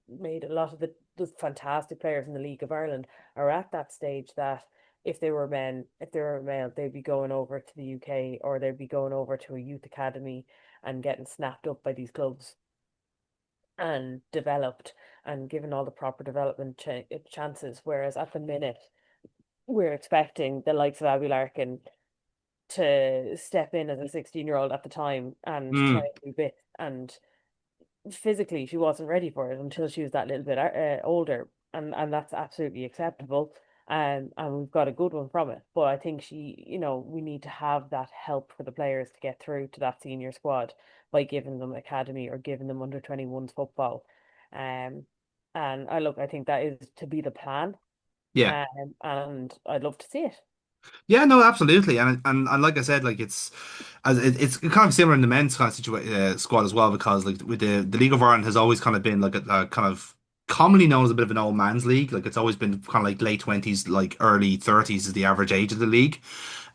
made a lot of the fantastic players in the League of Ireland are at that stage that if they were male, they'd be going over to the UK or they'd be going over to a youth academy and getting snapped up by these clubs and developed and given all the proper development chances. Whereas at the minute, we're expecting the likes of Abby Larkin to step in as a 16-year-old at the time and try Mm, and do bits. And physically, she wasn't ready for it until she was that little bit older. And that's absolutely acceptable. and we've got a good one from it. But I think we need to have that help for the players to get through to that senior squad by giving them academy or giving them under 21s football. Um, and I think that is to be the plan. Yeah. And I'd love to see it. Yeah, no, absolutely, and like I said, like it's kind of similar in the men's kind of squad as well, because like with the League of Ireland has always kind of been like a kind of commonly known as a bit of an old man's league. Like it's always been kind of like late 20s, like early 30s is the average age of the league.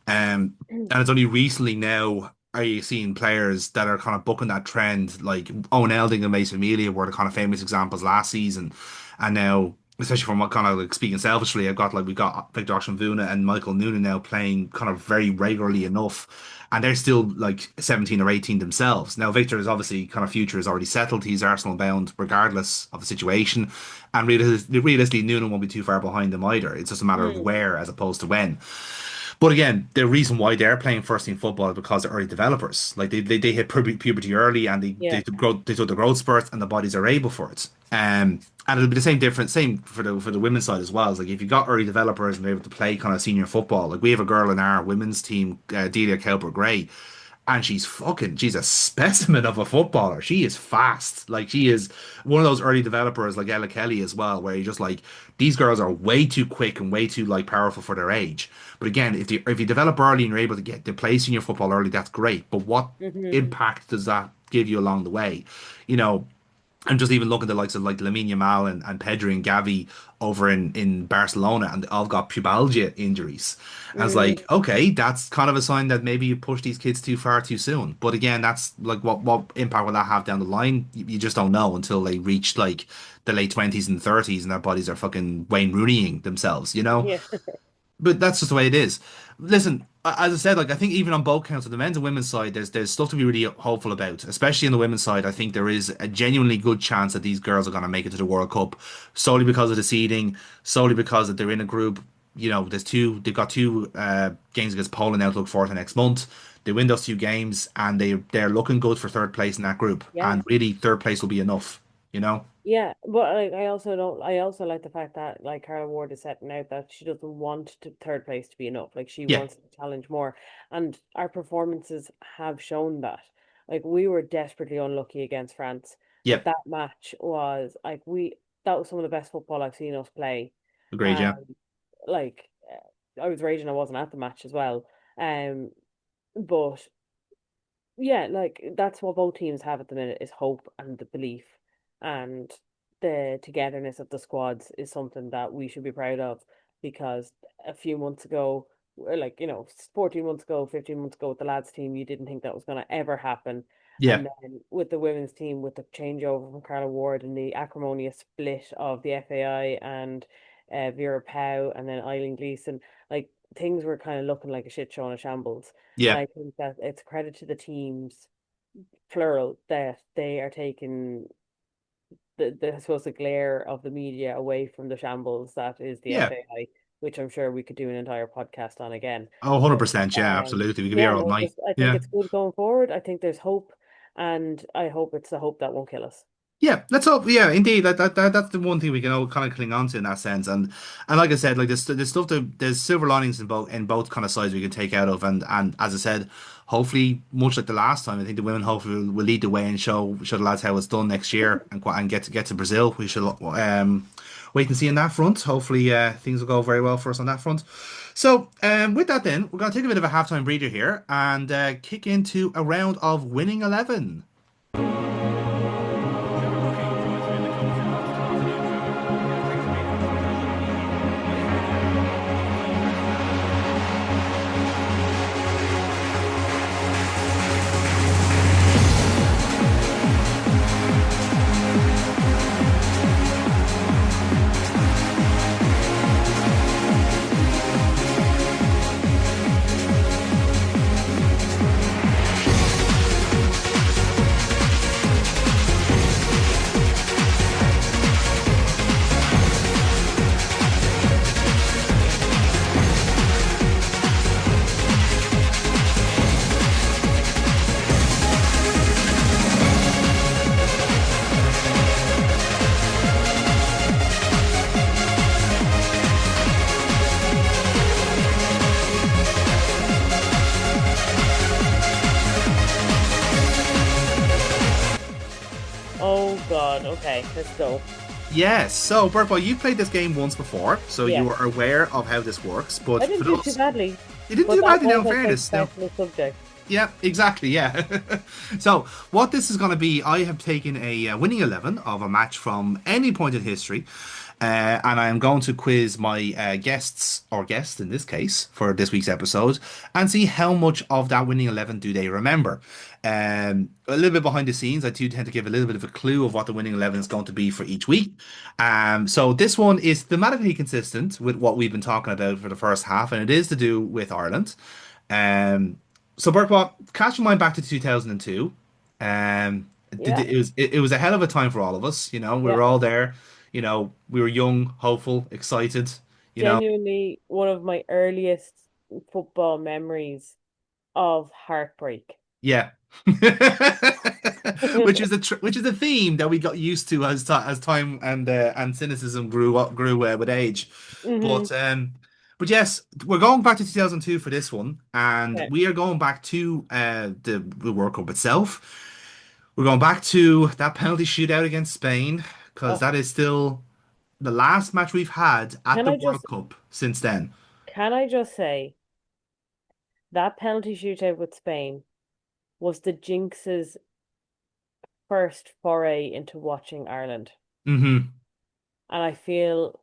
And it's only recently now are you seeing players that are kind of booking that trend, like Owen Elding and Mason Amelia were the kind of famous examples last season, and now. Especially from what kind of like speaking selfishly, we got Victor Vuna and Michael Noonan now playing kind of very regularly enough, and they're still like 17 or 18 themselves. Now Victor is obviously kind of future is already settled. He's Arsenal bound regardless of the situation, and realistically Noonan won't be too far behind them either. It's just a matter of Mm, where as opposed to when. But again, the reason why they're playing first team football is because they're early developers. Like they hit puberty early, and yeah. they took the growth spurts, and the bodies are able for it. And it'll be the same for the women's side as well. It's like if you got early developers and they're able to play kind of senior football, like we have a girl in our women's team, Delia Cowper Gray, and she's a specimen of a footballer. She is fast. Like she is one of those early developers like Ella Kelly as well, where you're just like these girls are way too quick and way too like powerful for their age. But again, if you develop early and you're able to get to play senior football early, that's great. But what Hmm. impact does that give you along the way? You know, I'm just even looking at the likes of like Lamine Yamal and Pedri and Gavi over in Barcelona, and they all got pubalgia injuries. And it's Mm, like, okay, that's kind of a sign that maybe you push these kids too far too soon. But again, that's like what impact will that have down the line? You just don't know until they reach like the late 20s and 30s and their bodies are fucking Wayne Rooneying themselves, you know? yeah. But that's just the way it is. Listen, as I said, like I think even on both counts, on the men's and women's side, there's stuff to be really hopeful about. Especially on the women's side, I think there is a genuinely good chance that these girls are going to make it to the World Cup, solely because of the seeding, solely because that they're in a group. You know, they've got two games against Poland now to look forward to next month. They win those two games, and they're looking good for third place in that group. Yeah. And really, third place will be enough. You know? Yeah, but like I also don't I also like the fact that like Carla Ward is setting out that she doesn't want to third place to be enough. Like she Yeah, wants to challenge more. And our performances have shown that. Like we were desperately unlucky against France, yeah, but that match was like we that was some of the best football I've seen us play. agreed. Yeah, Um like I was raging I wasn't at the match as well. Um but yeah, like that's what both teams have at the minute is hope and the belief, and the togetherness of the squads is something that we should be proud of because a few months ago, 14 months ago, 15 months ago with the lads team, you didn't think that was going to ever happen. yeah, And then with the women's team, with the changeover from Carla Ward and the acrimonious split of the FAI and Vera Powell and then Eileen Gleeson, like things were kind of looking like a shit show and a shambles. And yeah. I think that it's credit to the teams, plural, that they are taking I suppose the glare of the media away from the shambles that is the Yeah. FAI, which I'm sure we could do an entire podcast on again. Oh, But 100%. Yeah, absolutely. We could be yeah, here all no, night. just I think Yeah. it's good going forward. I think there's hope, and I hope it's the hope that won't kill us. Yeah, let's hope. Yeah, indeed. That's the one thing we can all kind of cling on to in that sense. And like I said, like there's stuff there's silver linings in both kind of sides we can take out of. And as I said, hopefully, much like the last time, I think the women hopefully will lead the way and show the lads how it's done next year and get to Brazil. We should wait and see on that front. Hopefully, things will go very well for us on that front. So, with that, then we're gonna take a bit of a halftime breather here and kick into a round of winning 11. Oh God. Okay, let's go. Yes. So, Burpo, you played this game once before, so you Yes, are aware of how this works. But I for didn't do too those, badly, you didn't but do that badly now, was in a quite fairness. No. special subject. Yeah, exactly. Yeah. So, what this is going to be, I have taken a winning 11 of a match from any point in history, and I am going to quiz my guests, or guest in this case, for this week's episode, and see how much of that winning 11 do they remember. A little bit behind the scenes, I do tend to give a little bit of a clue of what the winning 11 is going to be for each week. So, this one is thematically consistent with what we've been talking about for the first half, and it is to do with Ireland. Um, so Burkbot, cast your mind back to 2002. Yeah, It was a hell of a time for all of us. We yeah. were all there. We were young, hopeful, excited. You know, Genuinely one of my earliest football memories of heartbreak. yeah. Which is a theme that we got used to as time and cynicism grew with age. Hmm. But um, but yes, we're going back to 2002 for this one, and Okay. we are going back to the World Cup itself. We're going back to that penalty shootout against Spain because Oh, that is still the last match we've had at can the I World just Cup since then. can I just say that penalty shootout with Spain was the Jinx's first foray into watching Ireland, Hmm. and I feel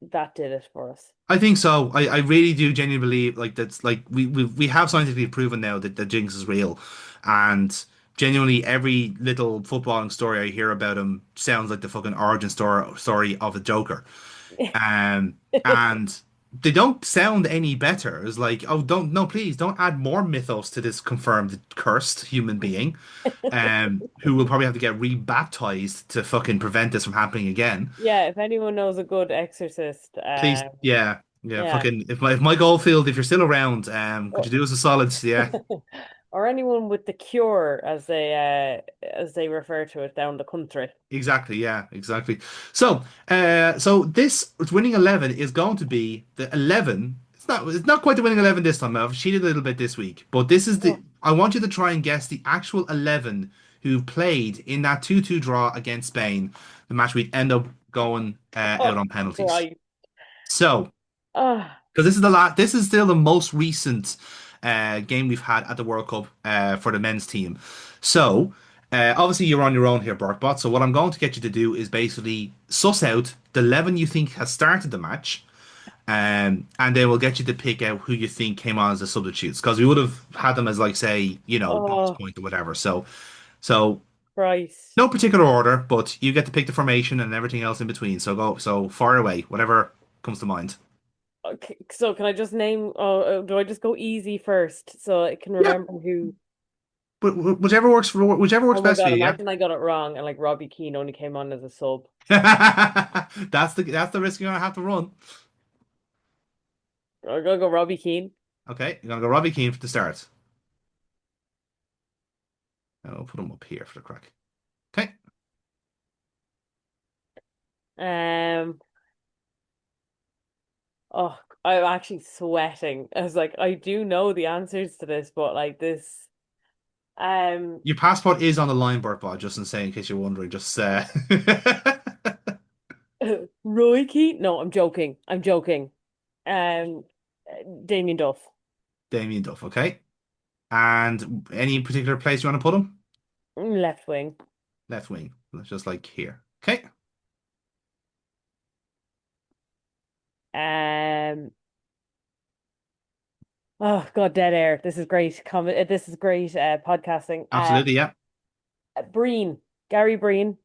that did it for us. I think so. I really do genuinely believe like that's like we have scientifically proven now that the jinx is real, and genuinely every little footballing story I hear about him sounds like the fucking origin story of a Joker. And they don't sound any better. It's like, oh, don't no, please don't add more mythos to this confirmed cursed human being, who will probably have to get rebaptized to fucking prevent this from happening again. Yeah, if anyone knows a good exorcist, Please, yeah, yeah, yeah, fucking if Mike Oldfield, if you're still around, could or, you do us a solid? Yeah, or anyone with the cure, as they refer to it down the country. exactly, yeah, exactly. So this winning 11 is going to be the 11. It's not quite the winning 11 this time. I've cheated a little bit this week, but this is the Oh, I want you to try and guess the actual 11 who played in that 2-2 draw against Spain, the match we'd end up going oh, out on penalties. right. So, Ah, because this is still the most recent game we've had at the World Cup for the men's team. So obviously you're on your own here, Barkbot. So what I'm going to get you to do is basically suss out the 11 you think has started the match, and then we'll get you to pick out who you think came on as the substitutes because we would have had them as like say bonus oh, point or whatever. So Christ. no particular order, but you get to pick the formation and everything else in between. So far away, whatever comes to mind. Okay, so can I just name? Oh, do I just go easy first so I can Yeah. remember who? But whichever works Oh my best for God, you, yeah. imagine I got it wrong and like Robbie Keane only came on as a sub. That's the risk you're gonna have to run. I'm gonna go Robbie Keane. Okay, you're gonna go Robbie Keane for the start. I'll put him up here for the crack. Okay, Um, oh, I'm actually sweating. I was like, I do know the answers to this, but like this, um, your passport is on the line, Burtbot, just in saying, in case you're wondering. Just Roy Keane. No, I'm joking. I'm joking. Um, Damien Duff, Damien Duff. Okay, and any particular place you want to put him? left wing. Left wing. Just like here. Okay, Um, oh God, dead air. This is great. This is great. Podcasting. absolutely, yeah. Breen, Gary Breen.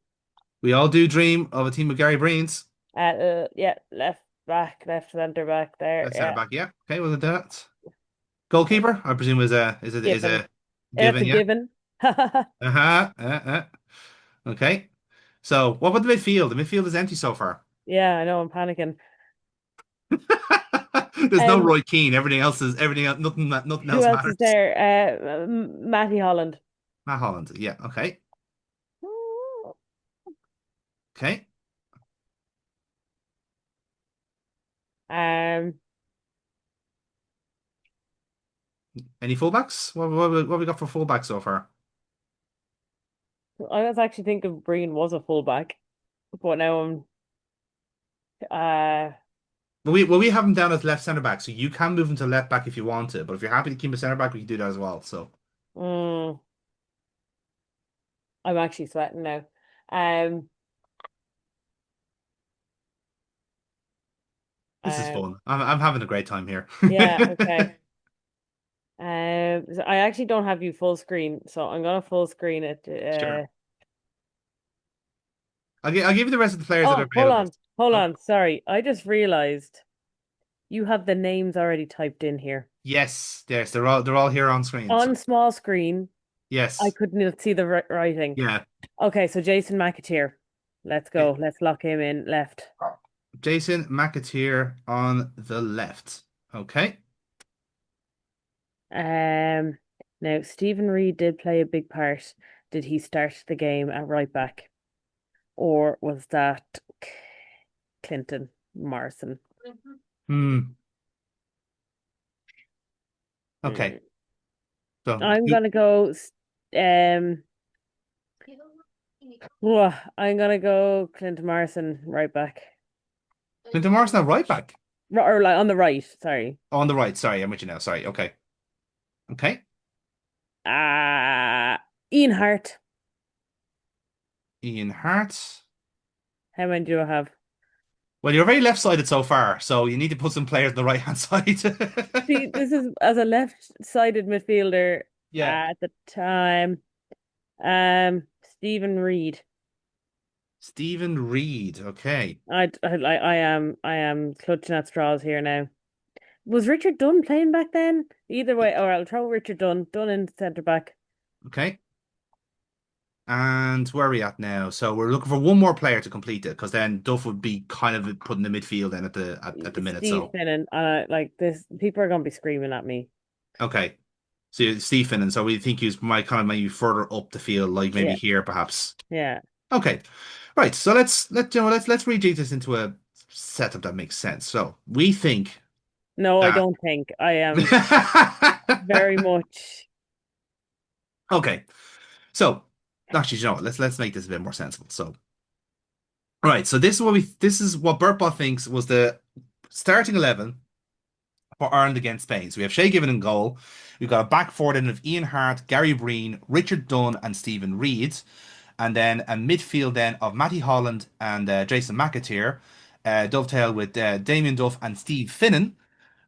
We all do dream of a team of Gary Breens. Yeah, left back, left centre back there. Let's send it Yeah, back. Yeah. Okay, we'll do that. Goalkeeper, I presume is given. a That's given. a Yeah. given. Uh-huh. Okay. So, what about the midfield? The midfield is empty so far. Yeah, I know. I'm panicking. There's no Um, Roy Keane. Everything else, nothing who else else is matters. there? Matty Holland. Matt Holland. Yeah. Okay. Okay. Um, Any fullbacks? What have we got for fullbacks so far? I was actually thinking Breen was a fullback, but now I'm Well, we have him down as left centre back, so you can move him to left back if you want to. But if you're happy to keep a centre back, we can do that as well. So mm, I'm actually sweating now. Um, this is um, fun. I'm having a great time here. yeah, okay. So I actually don't have you full screen, so I'm gonna full screen it. Sure. I'll give you the rest of the players that are Oh, hold available. on, hold Oh, on. Sorry, I just realized you have the names already typed in here yes, they're all here on screen. So on small screen. I yes, couldn't see the writing. yeah. Okay, so Jason McAteer. Let's Okay. go. Let's lock him in left. Jason McAteer on the left. Okay. Um, Now Stephen Reid did play a big part. Did he start the game at right back, or was that Clinton Morrison? Hmm. Okay. Hmm. So I'm gonna go. Um, I'm gonna go Clinton Morrison right back, Clinton Morrison at right back. or like on the right. Sorry. Oh, on the right. Sorry, I'm with you now. Sorry. Okay. Okay. Ian Hart. Ian Hart. How many do I have? Well, you're very left-sided so far, so you need to put some players on the right-hand side. See, this is as a left-sided midfielder Yeah. at the time. Stephen Reid. Stephen Reid. Okay. I am clutching at straws here now. Was Richard Dunn playing back then? Either way, or I'll throw Richard Dunn. Dunn in centre back. Okay. And where are we at now? So we're looking for one more player to complete it, because then Duff would be kind of put in the midfield then at the minute. Steve So Finnan. Like this, people are gonna be screaming at me. okay. So Stephen, and so we think he's might kind of maybe further up the field, like maybe Yeah, here perhaps. yeah. Okay. Right. So let's rejig this into a setup that makes sense. So we think No, I that don't think. I am very much. okay. So actually, you know what? Let's make this a bit more sensible. So right. So this is what Burtbot thinks was the starting 11 for Ireland against Spain. So we have Shay Given in goal. We've got a back four then of Ian Hart, Gary Breen, Richard Dunn, and Stephen Reid. And then a midfield then of Matty Holland and Jason McAteer. Dovetail with Damien Duff and Steve Finnan.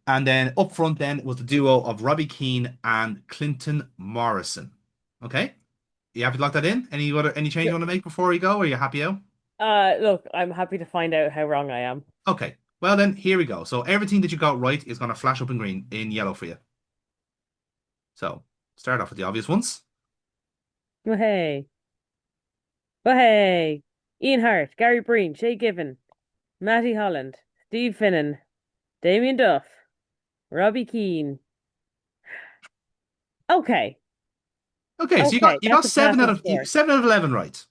And then up front then was the duo of Robbie Keane and Clinton Morrison. Okay? You happy to lock that in? Any change you want to make before we go? Or are you happy out? Look, I'm happy to find out how wrong I am. Okay. Well then, here we go. So everything that you got right is going to flash up in green, in yellow for you. So start off with the obvious ones. But hey, Ian Hart, Gary Breen, Shay Given, Matty Holland, Steve Finnan, Damien Duff, Robbie Keane. Okay, Okay, so you got okay, you that's got a passing score. 7 out of 11 right.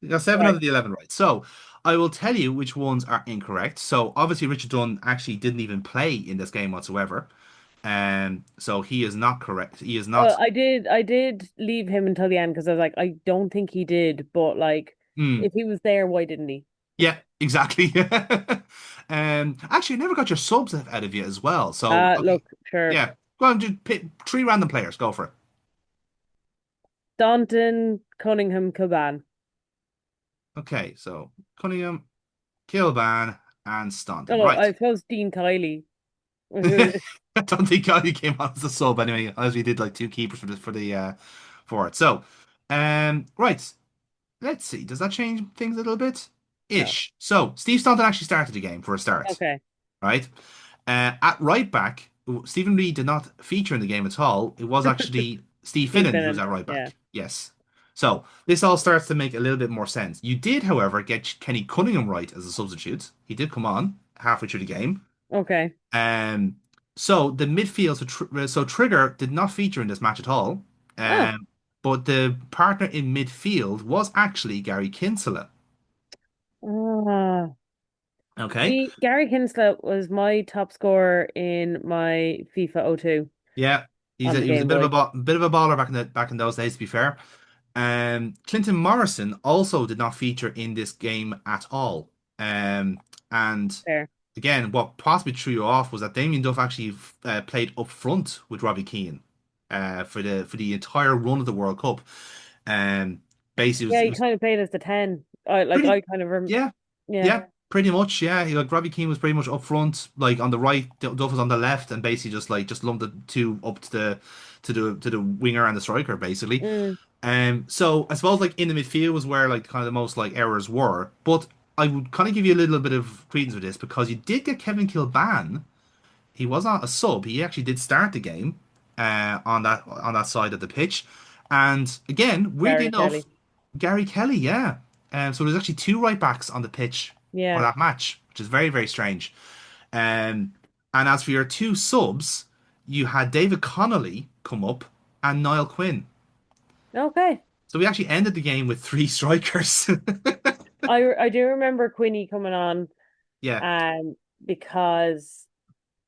You got seven out Right. of the 11 right. So I will tell you which ones are incorrect. So obviously Richard Dunn actually didn't even play in this game whatsoever. So he is not correct. He is not. I did leave him until the end because I was like, I don't think he did, but like, Hmm. if he was there, why didn't he? Yeah, exactly. Actually, I never got your subs out of you as well. So okay, Look, sure. yeah. Go on, just pick three random players. Go for it. Staunton, Cunningham, Caban. Okay, so Cunningham, Kilban, and Staunton. Oh, Right. I suppose Dean Kiley. I don't think he came on as a sub anyway, as we did like two keepers for it. So, right. Let's see. Does that change things a little bit? No. Ish. So Steve Staunton actually started the game for a start, Okay. right? At right back, Stephen Reid did not feature in the game at all. It was actually Steve Steve Finnan who was Finnan. at right Yeah. back. Yes. So this all starts to make a little bit more sense. You did, however, get Kenny Cunningham right as a substitute. He did come on halfway through the game. Okay. Um, so the midfield, so Trigger did not feature in this match at all. Oh. But the partner in midfield was actually Gary Kinsella. Ah. Okay. See, Gary Kinsler was my top scorer in my FIFA '02 Yeah. on the He was a Game bit of Boy. a bit of a baller back in those days, to be fair. Clinton Morrison also did not feature in this game at all. And Fair. again, what possibly threw you off was that Damien Duff actually played up front with Robbie Keane for the entire run of the World Cup. Um, basically, Yeah, it he was kind of played as the 10. pretty, I kind of yeah, yeah. yeah, pretty much, yeah. Like Robbie Keane was pretty much up front, like on the right, Duff was on the left, and basically just lumped the two up to the winger and the striker, basically. Mm, So I suppose like in the midfield was where like kind of the most like errors were. But I would kind of give you a little bit of credence with this because you did get Kevin Kilbane. He was not a sub. He actually did start the game on that side of the pitch. And again, weirdly Gary enough, Kelly. Gary Kelly, yeah. So there's actually two right backs on the pitch for Yeah. that match, which is very, very strange. Um, and as for your two subs, you had David Connolly come up and Niall Quinn. Okay. So we actually ended the game with three strikers. I do remember Quinny coming on Yeah. um because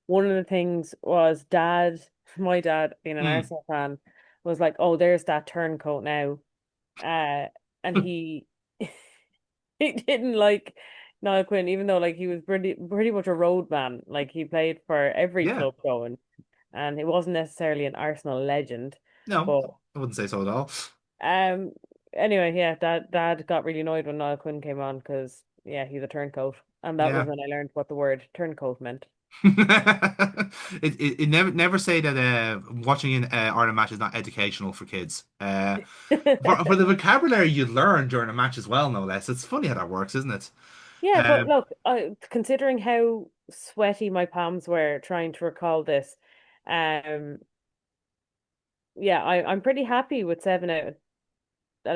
one of the things was my dad being an Mm. Arsenal fan was like, "Oh, there's that turncoat now." And he he didn't like Niall Quinn, even though like he was pretty much a road man. Like he played for every Yeah. club going, and he wasn't necessarily an Arsenal legend. No, But I wouldn't say so at all. um, anyway, yeah, dad got really annoyed when Niall Quinn came on because yeah, he's a turncoat, and that was Yeah. when I learned what the word turncoat meant. It never say that watching an Ireland match is not educational for kids. For the vocabulary you learn during a match as well, no less. It's funny how that works, isn't it? Yeah, but Um, look, considering how sweaty my palms were trying to recall this, um, yeah, I'm pretty happy with 7 out of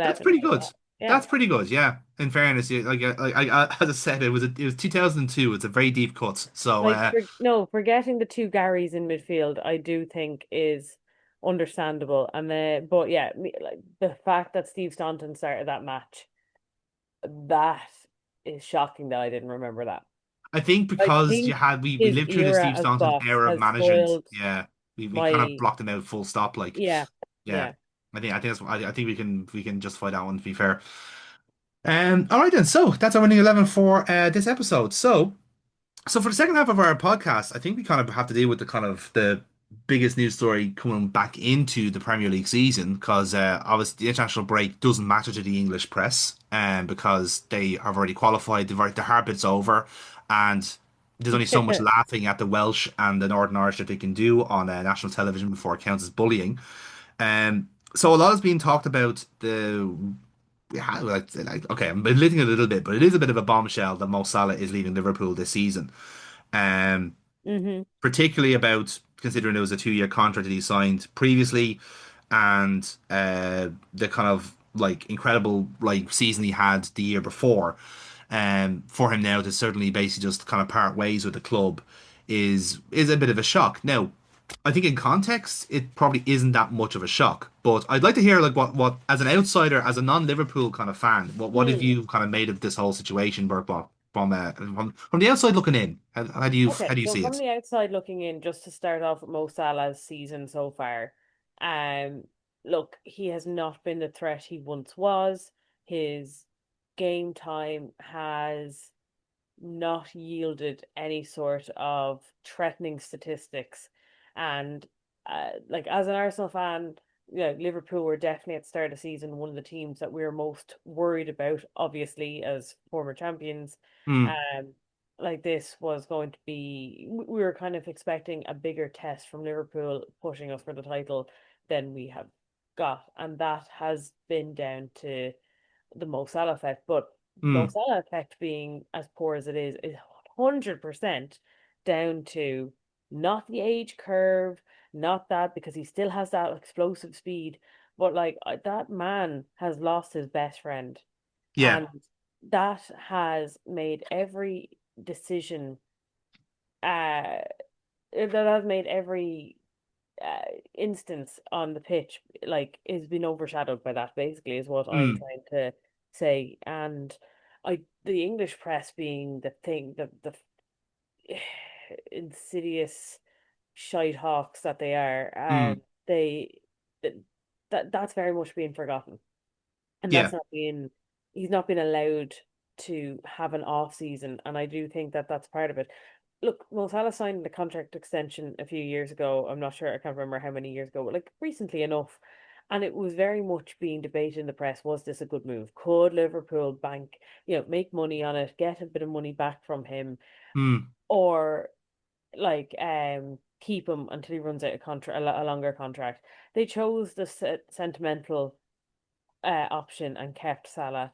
that's 11. pretty good. Yeah. That's pretty good. Yeah. In fairness, as I said, it was 2002. It's a very deep cut. So Like no, forgetting the two Garys in midfield, I do think is understandable. And but yeah, like the fact that Steve Staunton started that match, that is shocking that I didn't remember that. I think I because think we his lived through the era Steve as Staunton boss era of has management. spoiled Yeah, we kind of my blocked him out full stop. Like, yeah, yeah, yeah. I think I think we can justify that one to be fair. All right then. So that's our winning 11 for this episode. So for the second half of our podcast, I think we kind of have to deal with the kind of the biggest news story coming back into the Premier League season because obviously the international break doesn't matter to the English press because they have already qualified, the hard bit's over, and there's only so much laughing at the Welsh and the Northern Irish that they can do on national television before it counts as bullying. So a lot has been talked about the yeah, okay, I'm belittling it a little bit, but it is a bit of a bombshell that Mo Salah is leaving Liverpool this season. Um, hmm Particularly about considering it was a 2 year contract that he signed previously, and the kind of like incredible like season he had the year before. For him now to certainly basically just kind of part ways with the club is a bit of a shock. Now, I think in context, it probably isn't that much of a shock. But I'd like to hear like what as an outsider, as a non-Liverpool kind of fan, what have Hmm. you kind of made of this whole situation, Burkball, from the outside looking in? Okay, How do you so see from it? the outside looking in, just to start off with Mo Salah's season so far, um, look, he has not been the threat he once was. His game time has not yielded any sort of threatening statistics. And like as an Arsenal fan, yeah, Liverpool were definitely at the start of the season one of the teams that we were most worried about, obviously, as former champions. Hmm. Um, like this was going to be, we were kind of expecting a bigger test from Liverpool pushing us for the title than we have got. And that has been down to the Mo Salah effect, but Mo Hmm. Salah effect being as poor as it is 100% down to not the age curve, not that because he still has that explosive speed, but like that man has lost his best friend, Yeah. and that has made every decision, uh, that has made every uh, instance on the pitch like is been overshadowed by that basically is what I'm Hmm. trying to say. And the English press being the thing, the insidious shite hawks that they are, Hmm. they th- that's very much being forgotten. and Yeah. he's not been allowed to have an off season, and I do think that that's part of it. Look, Mo Salah signed the contract extension a few years ago. I'm not sure, I can't remember how many years ago, but like recently enough. And it was very much being debated in the press. Was this a good move? Could Liverpool make money on it, get a bit of money back from him, Mm. or keep him until he runs out of contract, a longer contract? They chose the sentimental option and kept Salah,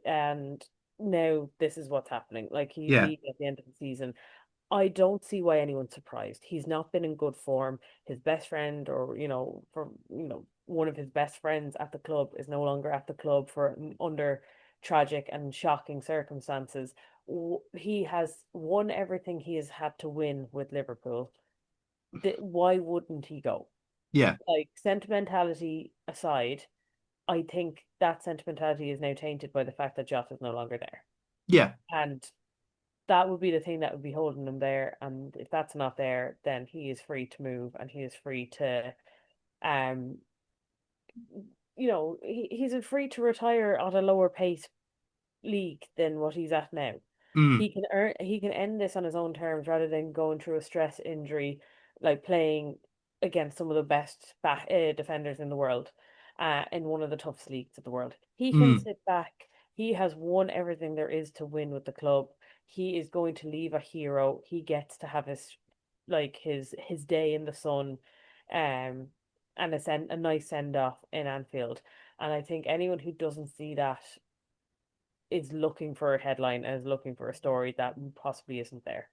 and now this is what's happening. Like, he's Yeah. leaving at the end of the season. I don't see why anyone's surprised. He's not been in good form. His best friend, or one of his best friends at the club, is no longer at the club for under tragic and shocking circumstances. He has won everything he has had to win with Liverpool. Why wouldn't he go? Yeah. Like, sentimentality aside, I think that sentimentality is now tainted by the fact that Jota's no longer there. Yeah. And that would be the thing that would be holding him there. And if that's not there, then he is free to move, and he is free to, um, he's free to retire at a lower pace league than what he's at now. Mm. He can end this on his own terms rather than going through a stress injury, like playing against some of the best defenders in the world, in one of the toughest leagues of the world. He can Mm. sit back. He has won everything there is to win with the club. He is going to leave a hero. He gets to have his day in the sun, um, and a nice send off in Anfield. And I think anyone who doesn't see that is looking for a headline and is looking for a story that possibly isn't there.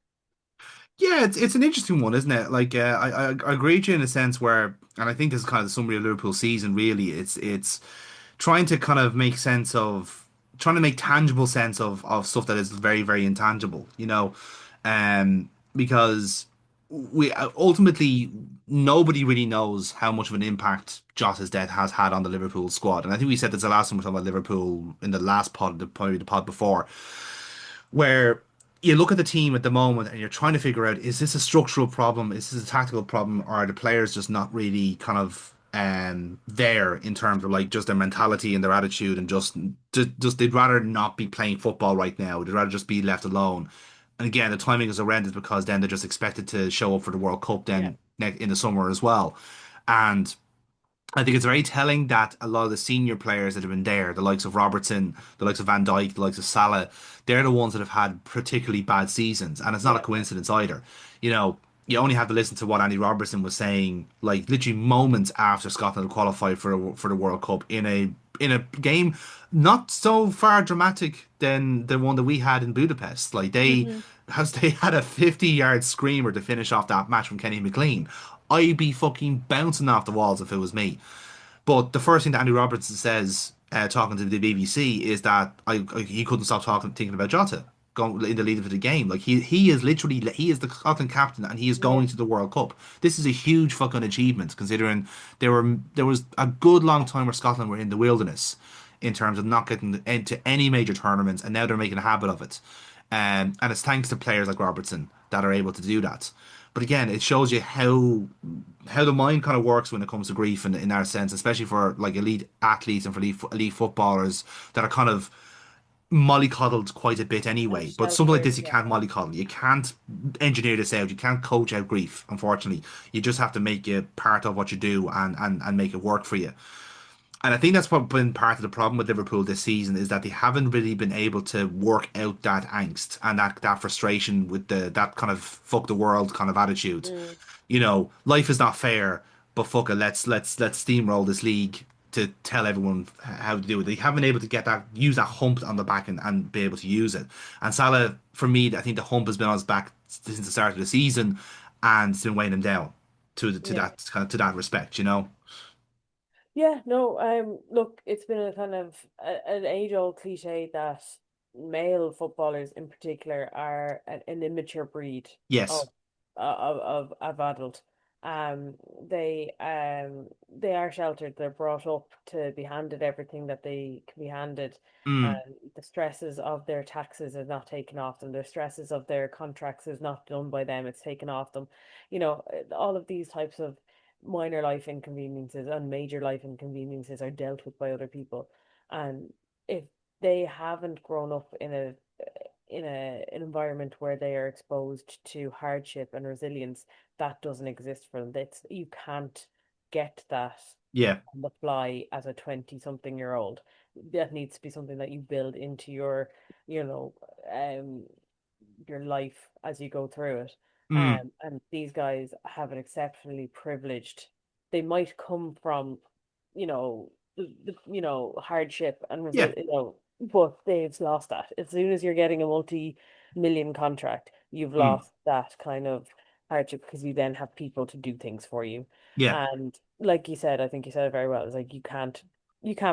Yeah, it's an interesting one, isn't it? Like, I agree with you in a sense where, and I think this is kind of the summary of Liverpool's season. Really, it's trying to kind of make sense of, trying to make tangible sense of stuff that is very, very intangible. Because we ultimately nobody really knows how much of an impact Jota's death has had on the Liverpool squad, and I think we said this the last time we talked about Liverpool in the last pod, probably the pod before, where you look at the team at the moment and you're trying to figure out, is this a structural problem? Is this a tactical problem? Or are the players just not really kind of there in terms of like just their mentality and their attitude, and just they'd rather not be playing football right now. They'd rather just be left alone. And again, the timing is horrendous because then they're just expected to show up for the World Cup Yeah. then in the summer as well. And I think it's very telling that a lot of the senior players that have been there, the likes of Robertson, the likes of Van Dijk, the likes of Salah, they're the ones that have had particularly bad seasons. And it's not a Yeah. coincidence either. You only have to listen to what Andy Robertson was saying, like literally moments after Scotland had qualified for the World Cup in a game not so far dramatic than the one that we had in Budapest. Like Hmm. they had a 50-yard screamer to finish off that match from Kenny McLean. I'd be fucking bouncing off the walls if it was me. But the first thing that Andy Robertson says, talking to the BBC, is that he couldn't stop thinking about Jota going in the lead of the game. Like he is literally he is the Scotland captain and he is Yeah. going to the World Cup. This is a huge fucking achievement considering there was a good long time where Scotland were in the wilderness in terms of not getting into any major tournaments, and now they're making a habit of it. And it's thanks to players like Robertson that are able to do that. But again, it shows you how the mind kind of works when it comes to grief in that sense, especially for like elite athletes and for elite footballers that are kind of mollycoddled quite a bit And anyway. But something like sheltered. this, you Yeah. can't mollycoddle. You can't engineer this out. You can't coach out grief, unfortunately. You just have to make it part of what you do and make it work for you. And I think that's what been part of the problem with Liverpool this season is that they haven't really been able to work out that angst and that frustration with that kind of fuck the world kind of attitude. Mm. Life is not fair, but fuck it, let's steamroll this league to tell everyone how to do it. They haven't been able to use that hump on the back and be able to use it. And Salah, for me, I think the hump has been on his back since the start of the season, and it's been weighing him down to Yeah. that kind of to that respect. Yeah, no, look, it's been a kind of an age-old cliche that male footballers in particular are an immature breed Yes. of of adult. Um, they are sheltered. They're brought up to be handed everything that they can be handed. Mm. The stresses of their taxes is not taken off them. The stresses of their contracts is not done by them. It's taken off them. All of these types of minor life inconveniences and major life inconveniences are dealt with by other people. And if they haven't grown up in an environment where they are exposed to hardship and resilience, that doesn't exist for them. You can't get that Yeah. on the fly as a 20 something year old. That needs to be something that you build into you know, um, your life as you go through it. Mm. And these guys have an exceptionally privileged. They might come from, hardship and Yeah. but they've lost that. As soon as you're getting a multi-million contract, you've Mm. lost that kind of hardship because you then have people to do things for you. Yeah. And like you said, I think you said it very well. It's like you can't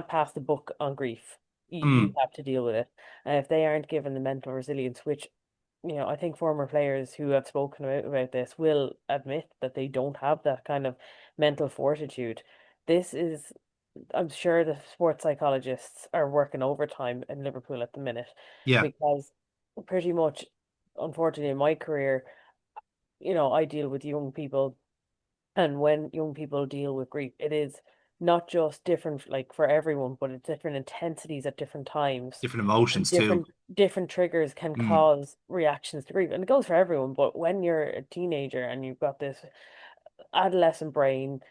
pass the buck on grief. You Mm. have to deal with it. And if they aren't given the mental resilience, which I think former players who have spoken about this will admit that they don't have that kind of mental fortitude. This is, I'm sure the sports psychologists are working overtime in Liverpool at the minute Yeah. because pretty much, unfortunately, in my career, I deal with young people, and when young people deal with grief, it is not just different, like for everyone, but it's different intensities at different times, Different and emotions too. different triggers can Mm. cause reactions to grief, and it goes for everyone. But when you're a teenager and you've got this adolescent brain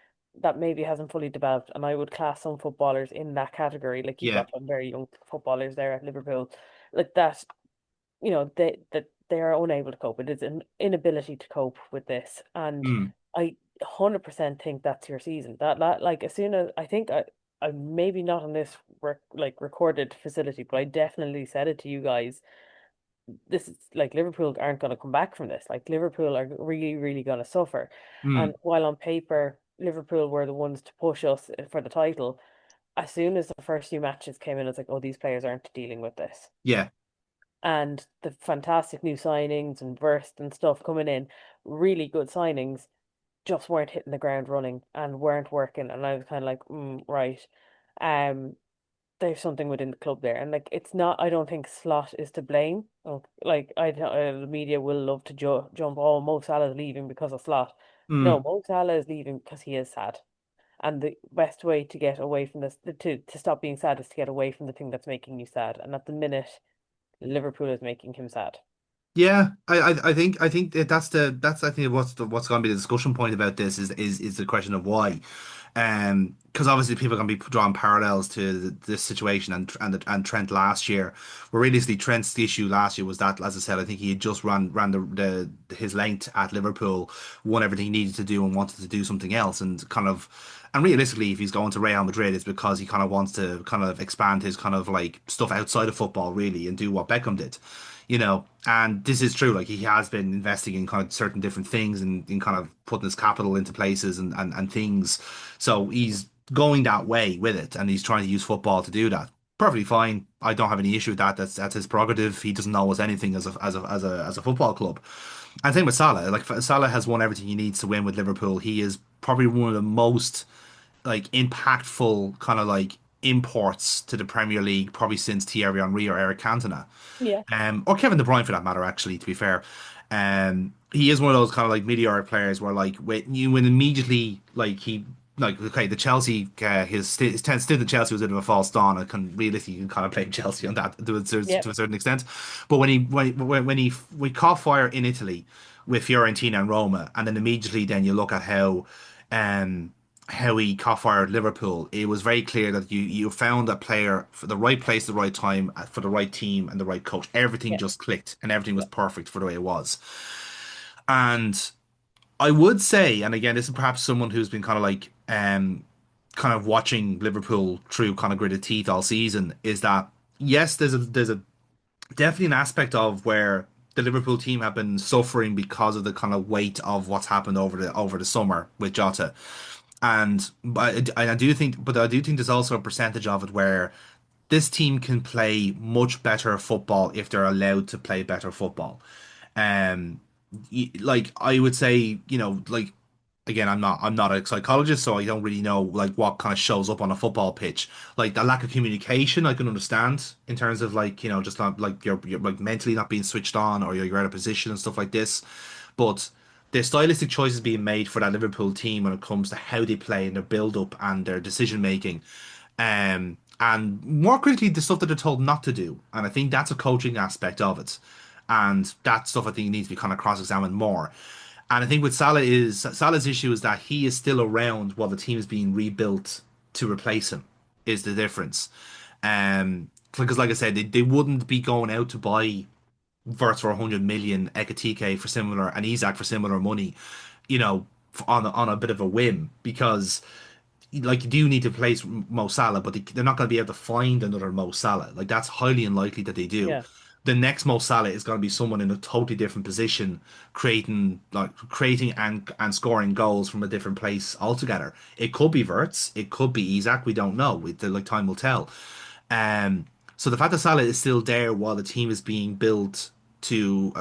that maybe hasn't fully developed, and I would class some footballers in that category, like you've Yeah. got some very young footballers there at Liverpool, like that, they are unable to cope. It is an inability to cope with this, and Mm. I 100% think that's your season. That like as soon as I think I maybe not on this recorded facility, but I definitely said it to you guys. This is like Liverpool aren't going to come back from this. Like Liverpool are really, really going to suffer. And Mm. while on paper Liverpool were the ones to push us for the title, as soon as the first few matches came in, it's like, oh, these players aren't dealing with this. Yeah. And the fantastic new signings and burst and stuff coming in, really good signings, just weren't hitting the ground running and weren't working. And I was kind of like, right. Um, there's something within the club there, and like it's not. I don't think Slot is to blame. Oh, like the media will love to jump. Oh, Mo Salah is leaving because of Slot. No, Mm. Mo Salah is leaving because he is sad, and the best way to get away from this, to stop being sad, is to get away from the thing that's making you sad. And at the minute, Liverpool is making him sad. Yeah, I think that's I think what's going to be the discussion point about this is the question of why, because obviously people are going to be drawing parallels to this situation and Trent last year, where realistically Trent's issue last year was that, as I said, I think he had just ran the his length at Liverpool, won everything he needed to do and wanted to do something else, and realistically, if he's going to Real Madrid, it's because he kind of wants to kind of expand his kind of like stuff outside of football really and do what Beckham did. And this is true. Like he has been investing in kind of certain different things and in kind of putting his capital into places and things. So he's going that way with it, and he's trying to use football to do that. Perfectly fine. I don't have any issue with that. That's his prerogative. He doesn't know us anything as a football club. And same with Salah. Like Salah has won everything he needs to win with Liverpool. He is probably one of the most like impactful kind of like imports to the Premier League probably since Thierry Henry or Eric Cantona, Yeah, or Kevin De Bruyne for that matter. Actually, to be fair, he is one of those kind of like meteoric players where like when immediately like he like okay the Chelsea his stint at Chelsea was a bit of a false dawn. I can realistically you can kind of blame Chelsea on that yep, to a certain extent, but when he caught fire in Italy with Fiorentina and Roma, and then immediately then you look at um how he caught fire at Liverpool, it was very clear that you found a player for the right place, the right time, for the right team, and the right coach. Everything yeah, just clicked, and everything was yeah, perfect for the way it was. And I would say, and again, this is perhaps someone who's been kind of watching Liverpool through kind of gritted teeth all season, is that yes, there's a definitely an aspect of where the Liverpool team have been suffering because of the kind of weight of what's happened over the summer with Jota. But I do think there's also a percentage of it where this team can play much better football if they're allowed to play better football. Um, like I would say, like again, I'm not a psychologist, so I don't really know like what kind of shows up on a football pitch. Like the lack of communication, I can understand in terms of like just not like you're like mentally not being switched on or you're out of position and stuff like this. But the stylistic choices being made for that Liverpool team when it comes to how they play and their build up and their decision making, and more critically, the stuff that they're told not to do. And I think that's a coaching aspect of it. And that stuff I think needs to be kind of cross-examined more. And I think with Salah's issue is that he is still around while the team is being rebuilt to replace him, is the difference. Because like I said, they wouldn't be going out to buy Verts for 100 million, Ekatike for similar, and Isak for similar money, on a bit of a whim, because like you do need to replace Mo Salah, but they're not going to be able to find another Mo Salah. Like that's highly unlikely that they do. Yeah. The next Mo Salah is going to be someone in a totally different position, creating and scoring goals from a different place altogether. It could be Verts, it could be Isak. We don't know. Like time will tell. Um, so the fact that Salah is still there while the team is being built to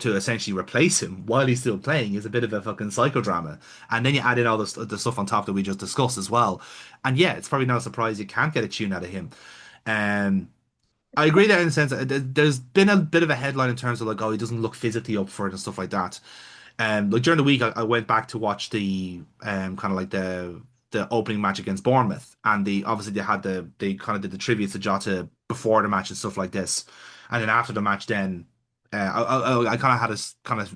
essentially replace him while he's still playing is a bit of a fucking psychodrama. And then you add in all the stuff on top that we just discussed as well. And yeah, it's probably not a surprise you can't get a tune out of him. Um, I agree that in the sense that there's been a bit of a headline in terms of like, oh, he doesn't look physically up for it and stuff like that. Like during the week, I went back to watch the kind of like the opening match against Bournemouth, and obviously they kind of did the tribute to Jota before the match and stuff like this, and then after the match, then I kind of had a kind of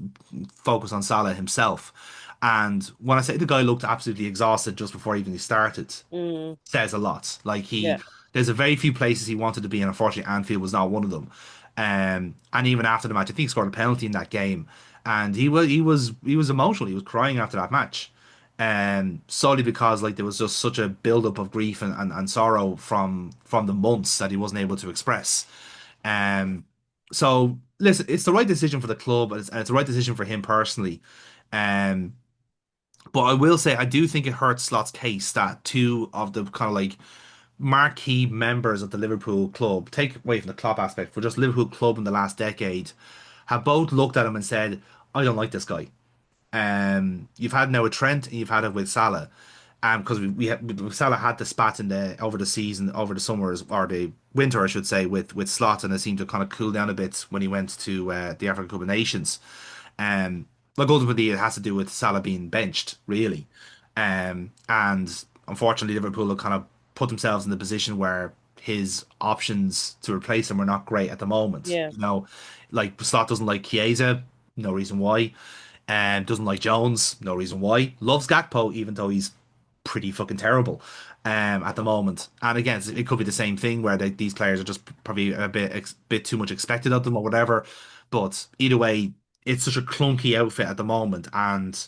focus on Salah himself, and when I say the guy looked absolutely exhausted just before even he started, Mm, says a lot. Like yeah. there's a very few places he wanted to be, and unfortunately, Anfield was not one of them. And even after the match, I think he scored a penalty in that game, and he was emotional. He was crying after that match, solely because like there was just such a buildup of grief and sorrow from the months that he wasn't able to express. Um, so listen, it's the right decision for the club, and it's the right decision for him personally. Um, but I will say I do think it hurts Slot's case that two of the kind of like marquee members of the Liverpool club, take away from the Klopp aspect, for just Liverpool club in the last decade, have both looked at him and said, "I don't like this guy." You've had now with Trent, and you've had it with Salah, because Salah had the spat in the over the season, over the summers or the winter, I should say, with Slot, and it seemed to kind of cool down a bit when he went to the African Cup of Nations. Um, like ultimately, it has to do with Salah being benched, really. And unfortunately, Liverpool have kind of put themselves in the position where his options to replace him are not great at the moment. Yeah. Like Slot doesn't like Chiesa, no reason why. Doesn't like Jones, no reason why. Loves Gakpo, even though he's pretty fucking terrible at the moment. And again, it could be the same thing where these players are just probably a bit too much expected of them or whatever. But either way, it's such a clunky outfit at the moment, and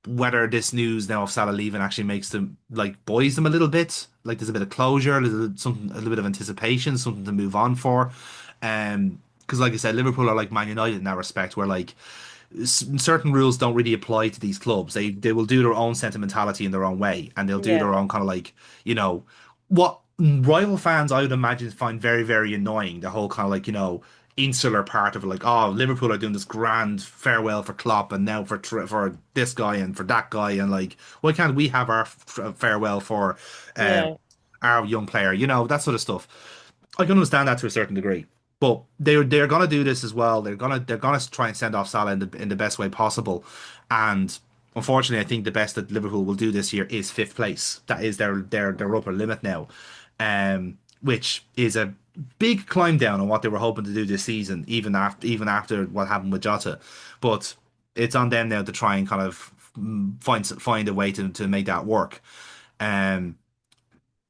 whether this news now of Salah leaving actually makes them like buoys them a little bit, like there's a bit of closure, a little bit of anticipation, something to move on for. Because like I said, Liverpool are like Man United in that respect, where like certain rules don't really apply to these clubs. They will do their own sentimentality in their own way, and they'll do Yeah. their own kind of like what rival fans I would imagine find very very annoying. The whole kind of like insular part of it, like oh Liverpool are doing this grand farewell for Klopp and now for this guy and for that guy, and like why can't we have our farewell for uh, Yeah. our young player? That sort of stuff. I can understand that to a certain degree. But they're gonna do this as well. They're gonna try and send off Salah in the best way possible. And unfortunately, I think the best that Liverpool will do this year is fifth place. That is their upper limit now, which is a big climb down on what they were hoping to do this season, even after what happened with Jota. But it's on them now to try and kind of find a way to make that work. Um,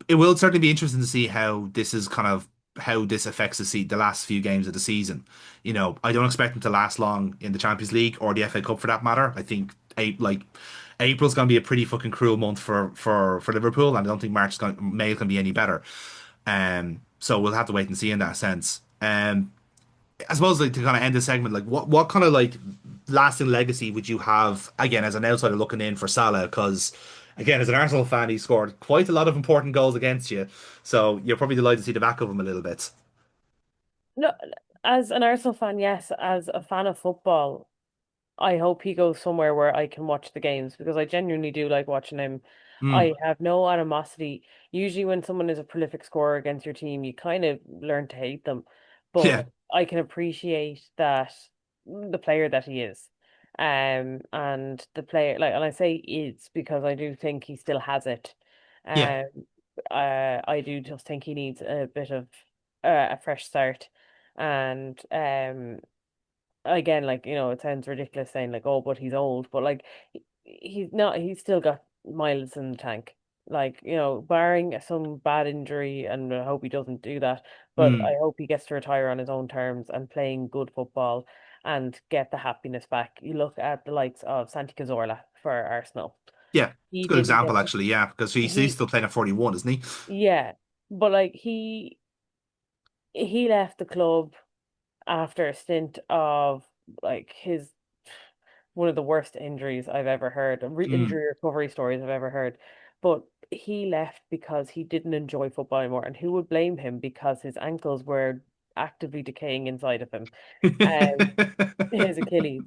it will certainly be interesting to see how this affects the last few games of the season. I don't expect them to last long in the Champions League or the FA Cup for that matter. I think April's going to be a pretty fucking cruel month for Liverpool, and I don't think May is going to be any better. So we'll have to wait and see in that sense. I suppose like to kind of end the segment, like what kind of like lasting legacy would you have again as an outsider looking in for Salah? Because again, as an Arsenal fan, he scored quite a lot of important goals against you, so you're probably delighted to see the back of him a little bit. No, as an Arsenal fan, yes. As a fan of football, I hope he goes somewhere where I can watch the games because I genuinely do like watching him. Mm, I have no animosity. Usually, when someone is a prolific scorer against your team, you kind of learn to hate them. But yeah, I can appreciate that the player that he is. And the player, like, and I say is because I do think he still has it. yeah, Um, I do just think he needs a bit of a fresh start. And again, like, it sounds ridiculous saying like, oh, but he's old, but like he's not, he's still got miles in the tank. Like, barring some bad injury, and I hope he doesn't do that, but I Mm. hope he gets to retire on his own terms and playing good football and get the happiness back. You look at the likes of Santi Cazorla for Arsenal. Yeah, it's He a good didn't get example actually. Yeah, because he's he still playing at 41, isn't he? yeah, but like he left the club after a stint of like his one of the worst injuries I've ever heard, Mm. injury recovery stories I've ever heard. But he left because he didn't enjoy football anymore, and who would blame him because his ankles were actively decaying inside of him, um, his Achilles.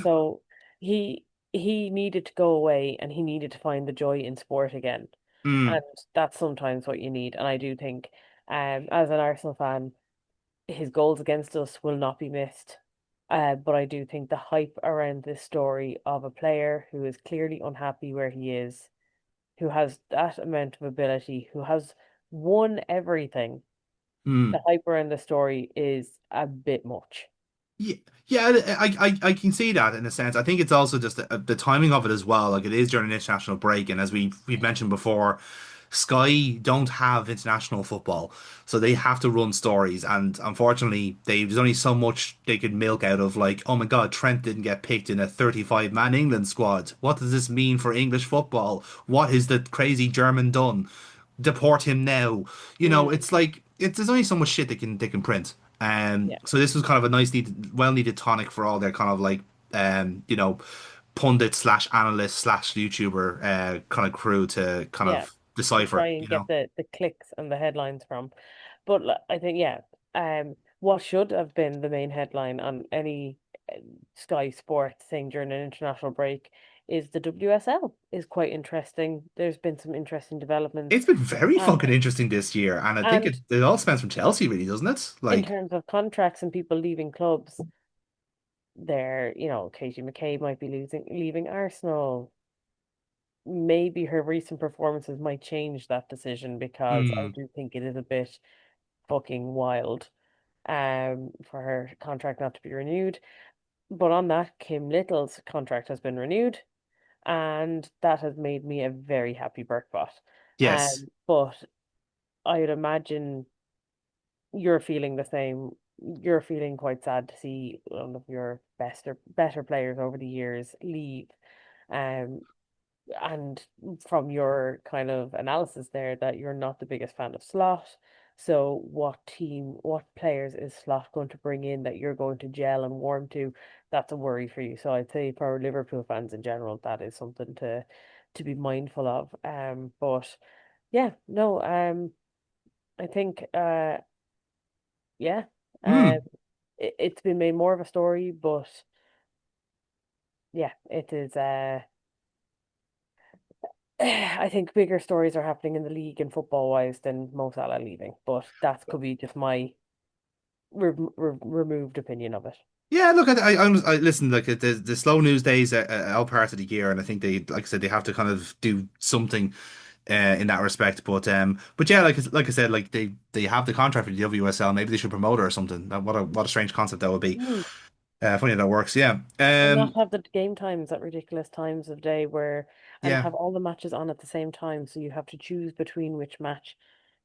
So he he needed to go away, and he needed to find the joy in sport again, Mm. and that's sometimes what you need. And I do think, as an Arsenal fan, his goals against us will not be missed. But I do think the hype around this story of a player who is clearly unhappy where he is, who has that amount of ability, who has won everything, the Mm. hype around the story is a bit much. Yeah, yeah, I can see that in a sense. I think it's also just the timing of it as well. Like it is during an international break, and as we've mentioned before, Sky don't have international football, so they have to run stories. And unfortunately, there's only so much they could milk out of. Like, oh my God, Trent didn't get picked in a 35-man England squad. What does this mean for English football? What is the crazy German done? Deport him now. Mm, It's like there's only so much shit they can print. yeah, So this was kind of a nice, well needed tonic for all their kind of like, pundit slash analyst slash YouTuber kind of crew to kind yeah, of to try decipher. and get the clicks and the headlines from. But I think, yeah, what should have been the main headline on any uh, Sky Sports thing during an international break is the WSL is quite interesting. There's been some interesting developments, It's been very and fucking interesting this year, and I think and it all stems from Chelsea, really, doesn't it? in Like, terms of contracts and people leaving clubs, there, Katie McCabe might be leaving Arsenal. Maybe her recent performances might change that decision, because I hmm, do think it is a bit fucking wild for her contract not to be renewed. But on that, Kim Little's contract has been renewed, and that has made me a very happy Burkbot. yes. But I would imagine you're feeling the same. You're feeling quite sad to see one of your best or better players over the years leave. Um, and from your kind of analysis there, that you're not the biggest fan of Slot. So what players is Slot going to bring in that you're going to gel and warm to? That's a worry for you. So I'd say for Liverpool fans in general, that is something to be mindful of. But yeah, no, I think yeah, um, Hmm. it's been made more of a story, but yeah, it is. I think bigger stories are happening in the league and football wise than Mo Salah leaving, but that could be just my removed opinion of it. Yeah, look, I listen. Like the slow news days are all part of the year, and I think they, like I said, they have to kind of do something in that respect. But yeah, like I said, like they have the contract with the WSL. Maybe they should promote her or something. What a strange concept that would be. Mm. Funny how that works. Yeah. And not have the game times at ridiculous times of day and Yeah. have all the matches on at the same time, so you have to choose between which match,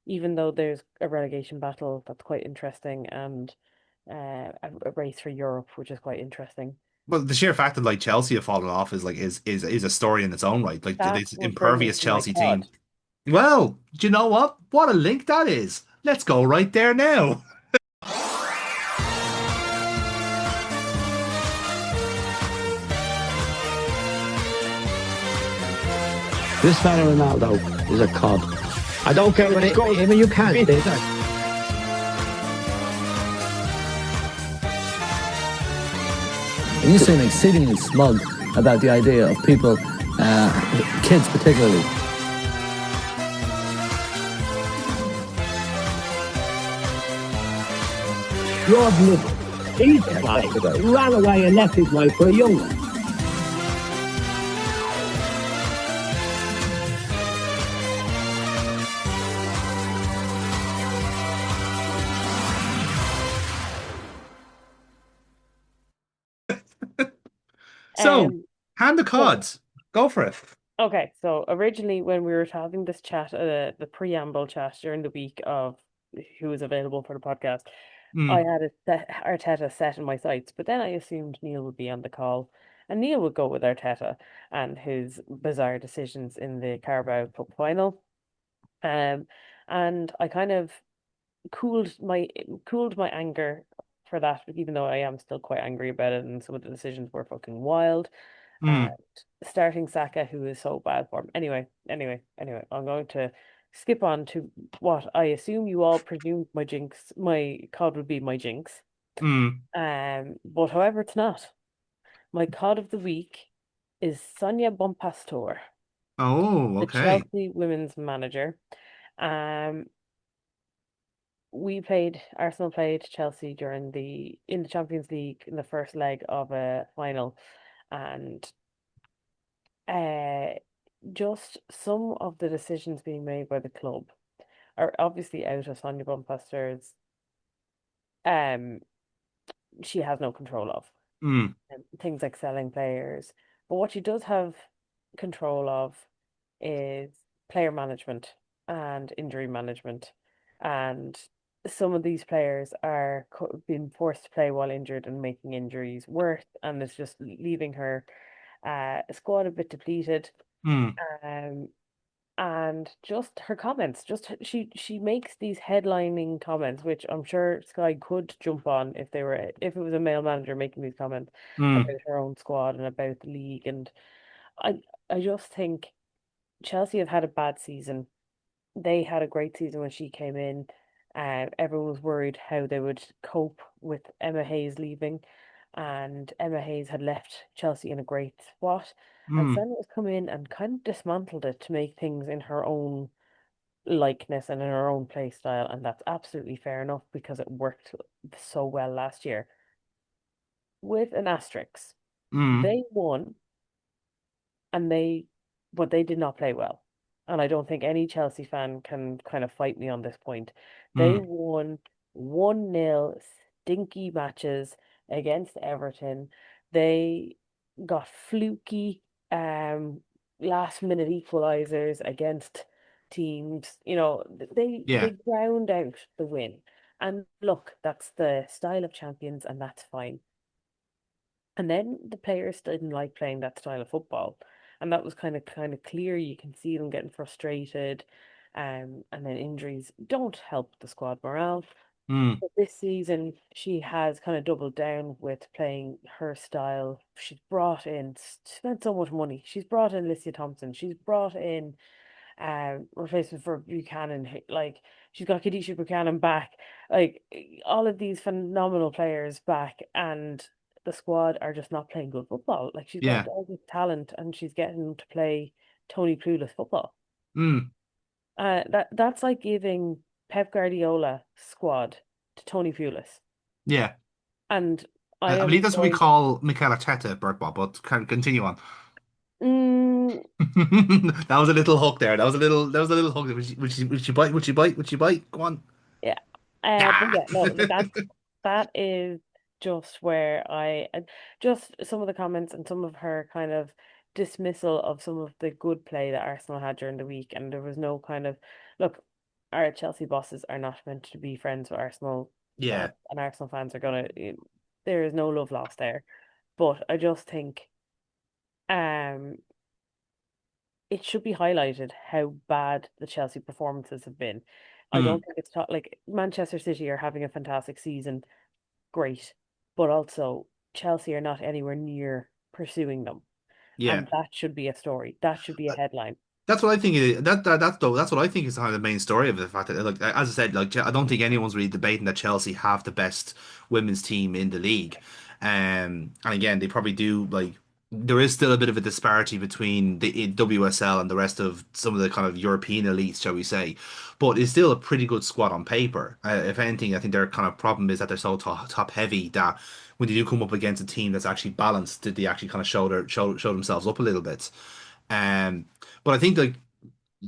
even though there's a relegation battle that's quite interesting, and a race for Europe, which is quite interesting. Well, the sheer fact that like Chelsea have fallen off is like is a story in its own right. Like That this would bring me impervious to my Chelsea team. cod. Well, do you know what? What a link that is. Let's go right there now. This man Ronaldo is a cod. I don't care what it goes. I mean, you can't beat it. And you seem exceedingly smug about the idea of people, kids particularly. George Little, he's the guy who ran away and left his wife for a young one. So, Um, hand the so cards. Go for it. okay, so originally when we were having this chat, the preamble chat during the week of who was available for the podcast, I Mm, had Arteta set in my sights, but then I assumed Neil would be on the call, and Neil would go with Arteta and his bizarre decisions in the Carabao Cup final. Um, and I kind of cooled my cooled my anger for that, even though I am still quite angry about it, and some of the decisions were fucking wild. And mm, starting Saka, who is so bad for him. Anyway, I'm going to skip on to what I assume you all presumed my cod would be my jinx. mm. But however, it's not. My cod of the week is Sonia Bonpastor, Oh, the okay. Chelsea women's manager. Um, Arsenal played Chelsea in the Champions League in the first leg of a final, and uh, just some of the decisions being made by the club are obviously out of Sonia Bonpastor's um she has no control of. Mm, Things like selling players. But what she does have control of is player management and injury management. And some of these players are being forced to play while injured and making injuries worse, and it's just leaving her squad a bit depleted. mm, Um, and just her comments, she makes these headlining comments, which I'm sure Sky could jump on if it was a male manager making these comments mm, about her own squad and about the league. And I I just think Chelsea have had a bad season. They had a great season when she came in. Everyone was worried how they would cope with Emma Hayes leaving, and Emma Hayes had left Chelsea in a great spot. And mm, Senna has come in and kind of dismantled it to make things in her own likeness and in her own play style, and that's absolutely fair enough because it worked so well last year. With an asterisk, mm, they won, and but they did not play well. And I don't think any Chelsea fan can kind of fight me on this point. They mm. won 1-0 stinky matches against Everton. They got fluky um last minute equalizers against teams. They Yeah. ground out the win. And look, that's the style of champions, and that's fine. And then the players didn't like playing that style of football. And that was kind of clear. You can see them getting frustrated. And then injuries don't help the squad morale. Mm, But this season, she has kind of doubled down with playing her style. She's spent so much money. She's brought in Alicia Thompson. She's brought in replacement for Buchanan. Like, she's got Khadijah Buchanan back. Like, all of these phenomenal players back, and the squad are just not playing good football. Like, she's got yeah. all this talent, and she's getting them to play Tony Clueless football. Mm, That's like giving Pep Guardiola squad to Tony Pulis. yeah. And I I am believe that's what we going. call Mikel Arteta, Bert Bob, but continue on. Mm, That was a little hook there. That was a little hook. Would she bite? Would she bite? Would she bite? Go on. yeah. But Yeah. yeah, no, that is just where just some of the comments and some of her kind of dismissal of some of the good play that Arsenal had during the week, and there was no kind of look. Our Chelsea bosses are not meant to be friends with Arsenal fans, Yeah. and Arsenal fans are gonna. There is no love lost there, but I just think um it should be highlighted how bad the Chelsea performances have been. I Mm, don't think it's like Manchester City are having a fantastic season, great, but also Chelsea are not anywhere near pursuing them, yeah. and that should be a story. That should be a headline. That's what I think. That's what I think is kind of the main story of the fact that, like, as I said, like, I don't think anyone's really debating that Chelsea have the best women's team in the league. And again, they probably do. Like, there is still a bit of a disparity between the WSL and the rest of some of the kind of European elites, shall we say. But it's still a pretty good squad on paper. If anything, I think their kind of problem is that they're so top heavy that when they do come up against a team that's actually balanced, that they actually kind of show themselves up a little bit. Um, but I think, like,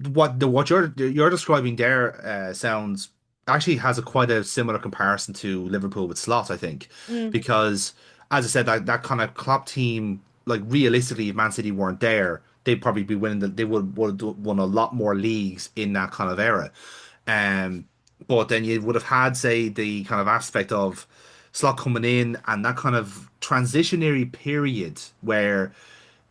what you're describing there sounds actually has a quite a similar comparison to Liverpool with Slot, I think, Mm, because as I said, that kind of Klopp team. like realistically, if Man City weren't there, they'd probably be winning. They would have won a lot more leagues in that kind of era. Um, but then you would have had, say, the kind of aspect of Slot coming in and that kind of transitionary period where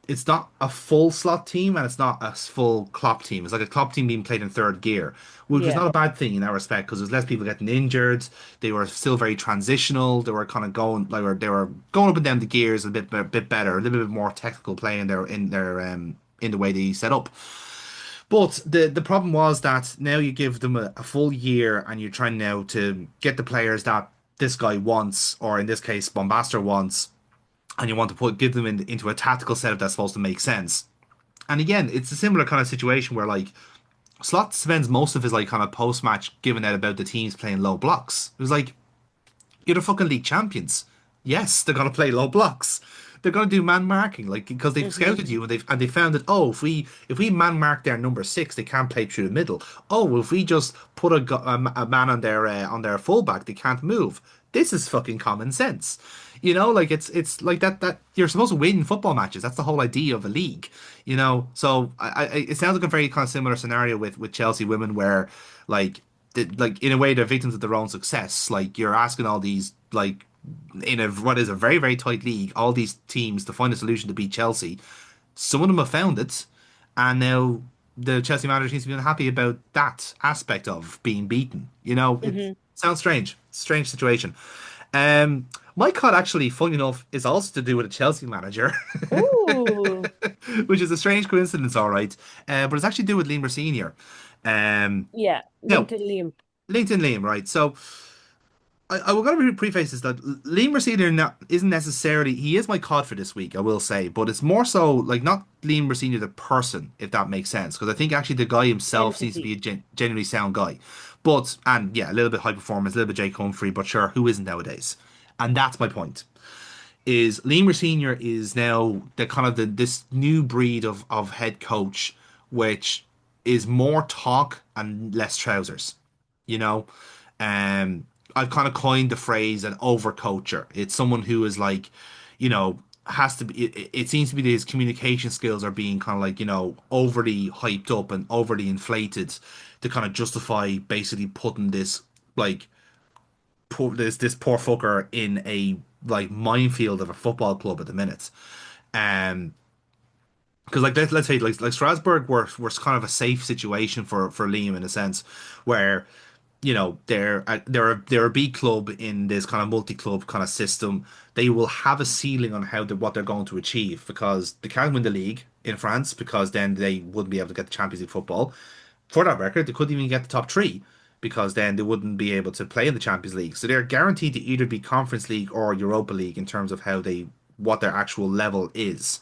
it's not a full Slot team and it's not a full Klopp team. It's like a Klopp team being played in third gear, which was Yeah. not a bad thing in that respect because there's less people getting injured. They were still very transitional. They were kind of going like they were going up and down the gears a bit better, a little bit more technical play in the way they set up. But the problem was that now you give them a full year and you're trying now to get the players that this guy wants, or in this case, Bombaster wants, and you want to give them into a tactical setup that's supposed to make sense. And again, it's a similar kind of situation where like Slot spends most of his like kind of post match giving out about the teams playing low blocks. It was like, you're the fucking league champions. Yes, they're gonna play low blocks. They're gonna do man marking, like because they've Hmm. scouted you and they found that, oh, if we man mark their number six, they can't play through the middle. Oh, well, if we just put a man on their fullback, they can't move. This is fucking common sense. Like it's like that you're supposed to win football matches. That's the whole idea of a league. So it sounds like a very kind of similar scenario with Chelsea women where like like in a way they're victims of their own success. Like you're asking all these like in a what is a very very tight league, all these teams to find a solution to beat Chelsea. Some of them have found it, and now the Chelsea manager seems to be unhappy about that aspect of being beaten. It Hmm. sounds strange situation. My cut actually, funny enough, is also to do with a Chelsea manager, Ooh. which is a strange coincidence, all right. But it's actually to do with Liam Senior. Yeah. No, LinkedIn Liam. LinkedIn Liam, right? So I will gotta preface this that Liam Senior isn't necessarily he is my cod for this week, I will say, but it's more so like not Liam Senior the person, if that makes sense, because I think actually the guy himself seems to be Entity. a genuinely sound guy, but and yeah, a little bit high performance, a little bit Jake Humphrey, but sure, who isn't nowadays? And that's my point. Is Liam Senior is now the kind of this new breed of head coach, which is more talk and less trousers. You know, um, I've kind of coined the phrase an overcoacher. It's someone who is like, has to be. It seems to be that his communication skills are being kind of like overly hyped up and overly inflated to kind of justify basically putting this like this poor fucker in a like minefield of a football club at the minute. Um, because like let's say like Strasbourg were kind of a safe situation for Liam in a sense, where they're a B club in this kind of multi-club kind of system. They will have a ceiling on what they're going to achieve because they can't win the league in France because then they wouldn't be able to get the Champions League football. For that record, they couldn't even get the top three because then they wouldn't be able to play in the Champions League. So they're guaranteed to either be Conference League or Europa League in terms of what their actual level is.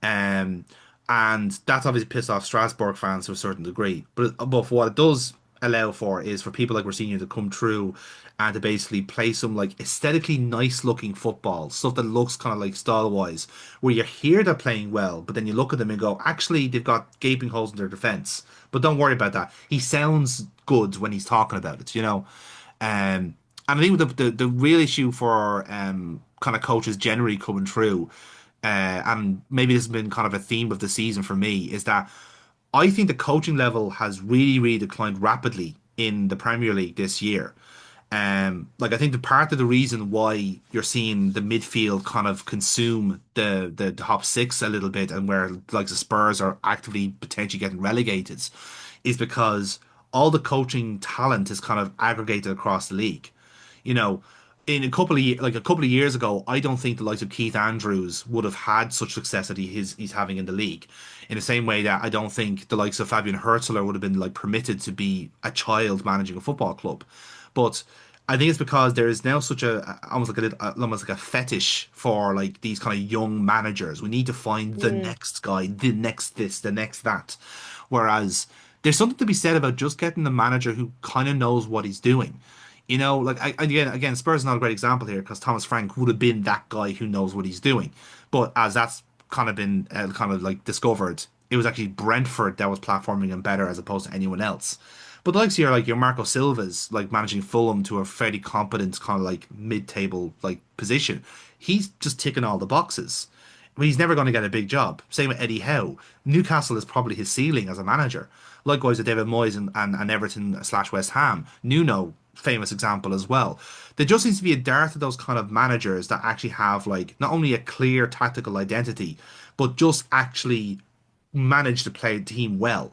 Um, and that's obviously pissed off Strasbourg fans to a certain degree. But what it does allow for is for people like Rossini to come through and to basically play some like aesthetically nice looking football, stuff that looks kind of like style wise, where you hear they're playing well, but then you look at them and go, actually, they've got gaping holes in their defense. But don't worry about that. He sounds good when he's talking about it. And I think the real issue for kind of coaches generally coming through, and maybe this has been kind of a theme of the season for me, is that I think the coaching level has really, really declined rapidly in the Premier League this year. Like I think the part of the reason why you're seeing the midfield kind of consume the top six a little bit, and where like the Spurs are actively potentially getting relegated, is because all the coaching talent is kind of aggregated across the league. You know, in a couple of years ago, I don't think the likes of Keith Andrews would have had such success that he's having in the league. In the same way that I don't think the likes of Fabian Hurtzler would have been like permitted to be a child managing a football club. But I think it's because there is now such almost like a fetish for like these kind of young managers. We need to find the Mm. next guy, the next this, the next that. Whereas there's something to be said about just getting the manager who kind of knows what he's doing. Like again, Spurs is not a great example here because Thomas Frank would have been that guy who knows what he's doing. But as that's kind of been kind of like discovered, it was actually Brentford that was platforming him better as opposed to anyone else. But like your Marco Silva's like managing Fulham to a fairly competent kind of like mid-table like position. He's just ticking all the boxes. But he's never going to get a big job. Same with Eddie Howe. Newcastle is probably his ceiling as a manager. Likewise with David Moyes and Everton slash West Ham. Nuno, famous example as well. There just seems to be a dearth of those kind of managers that actually have like not only a clear tactical identity, but just actually manage to play the team well.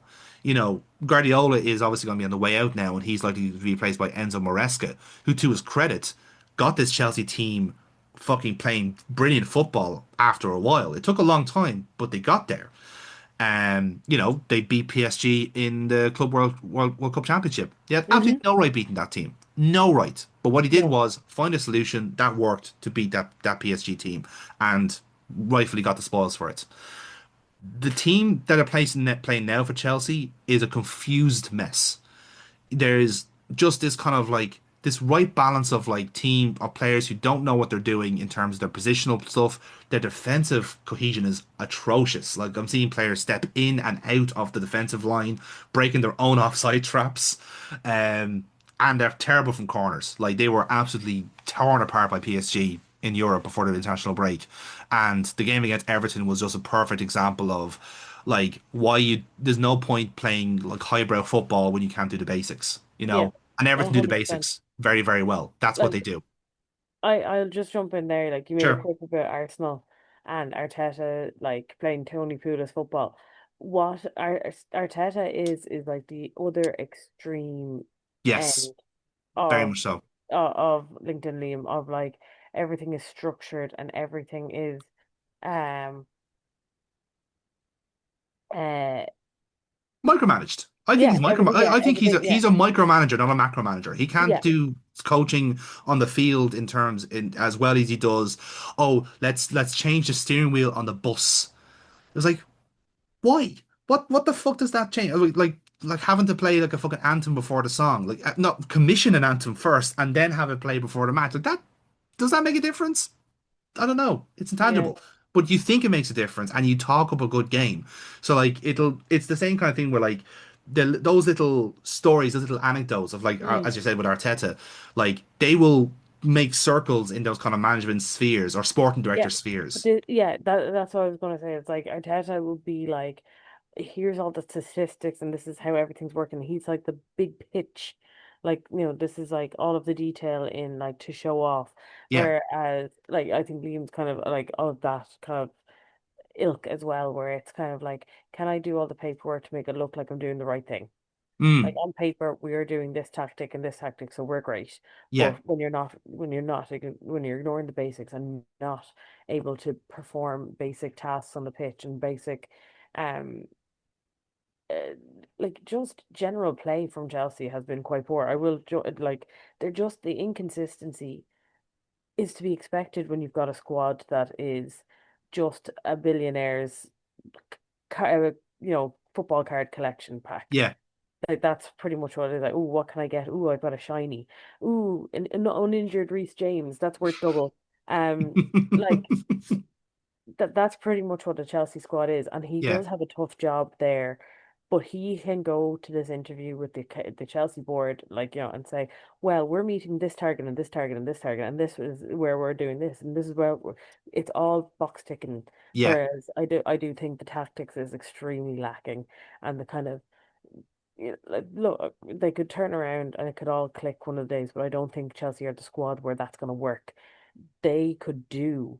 Guardiola is obviously going to be on the way out now, and he's likely to be replaced by Enzo Maresca, who, to his credit, got this Chelsea team fucking playing brilliant football after a while. It took a long time, but they got there. They beat PSG in the Club World Cup Championship. He had absolutely no right beating that team. No right. But what he did was find a solution that worked to beat that PSG team and rightfully got the spoils for it. The team that are playing now for Chelsea is a confused mess. There's just this kind of like this right balance of like team of players who don't know what they're doing in terms of their positional stuff. Their defensive cohesion is atrocious. Like I'm seeing players step in and out of the defensive line, breaking their own offside traps. And they're terrible from corners. Like they were absolutely torn apart by PSG in Europe before the international break. And the game against Everton was just a perfect example of like why there's no point playing like highbrow football when you can't do the basics, Yeah, And Everton do the 100%. basics very, very well. That's what they Like do. I'll just jump in there. Like you made a Sure. quip about Arsenal and Arteta like playing Tony Pulis football. What Arteta is like the other extreme Yes, end very of much so. of LinkedIn Liam of like everything is structured and everything is um uh Micromanaged. I think yeah he's micro. everything I think he's a everything he's a micromanager, not a macromanager. He can't yeah do coaching on the field in terms in as well as he does. Oh, let's change the steering wheel on the bus. It's like why? What the fuck does that change? Like having to play like a fucking anthem before the song. Like not commission an anthem first and then have it play before the match. Like that does that make a difference? I don't know. It's yeah intangible. But you think it makes a difference and you talk up a good game. So like it's the same kind of thing where like those little stories, those little anecdotes of like mm, as you said with Arteta, like they will make circles in those kind of management spheres or sporting yeah director but spheres. yeah that's what I was gonna say. It's like Arteta would be like, here's all the statistics and this is how everything's working. He's like the big pitch, like this is like all of the detail in like to show off. Yeah. Whereas like I think Liam's kind of like of that kind of ilk as well, where it's kind of like, can I do all the paperwork to make it look like I'm doing the right thing? Like Mm. on paper, we are doing this tactic and this tactic, so we're great. Yeah. But when you're ignoring the basics and not able to perform basic tasks on the pitch and basic, um, uh, like just general play from Chelsea has been quite poor. I will like they're just the inconsistency is to be expected when you've got a squad that is just a billionaire's football card collection pack. Yeah. Like that's pretty much what it is. Like, oh, what can I get? Oh, I've got a shiny. Ooh, an uninjured Reece James. That's worth double. Like that's pretty much what the Chelsea squad is, and he Yeah. does have a tough job there. But he can go to this interview with the Chelsea board, like and say, "Well, we're meeting this target and this target and this target, and this is where we're doing this, and this is where it's all box ticking." Yeah. Whereas I do think the tactics is extremely lacking, and the kind of like look, they could turn around and it could all click one of the days, but I don't think Chelsea are the squad where that's going to work. They could do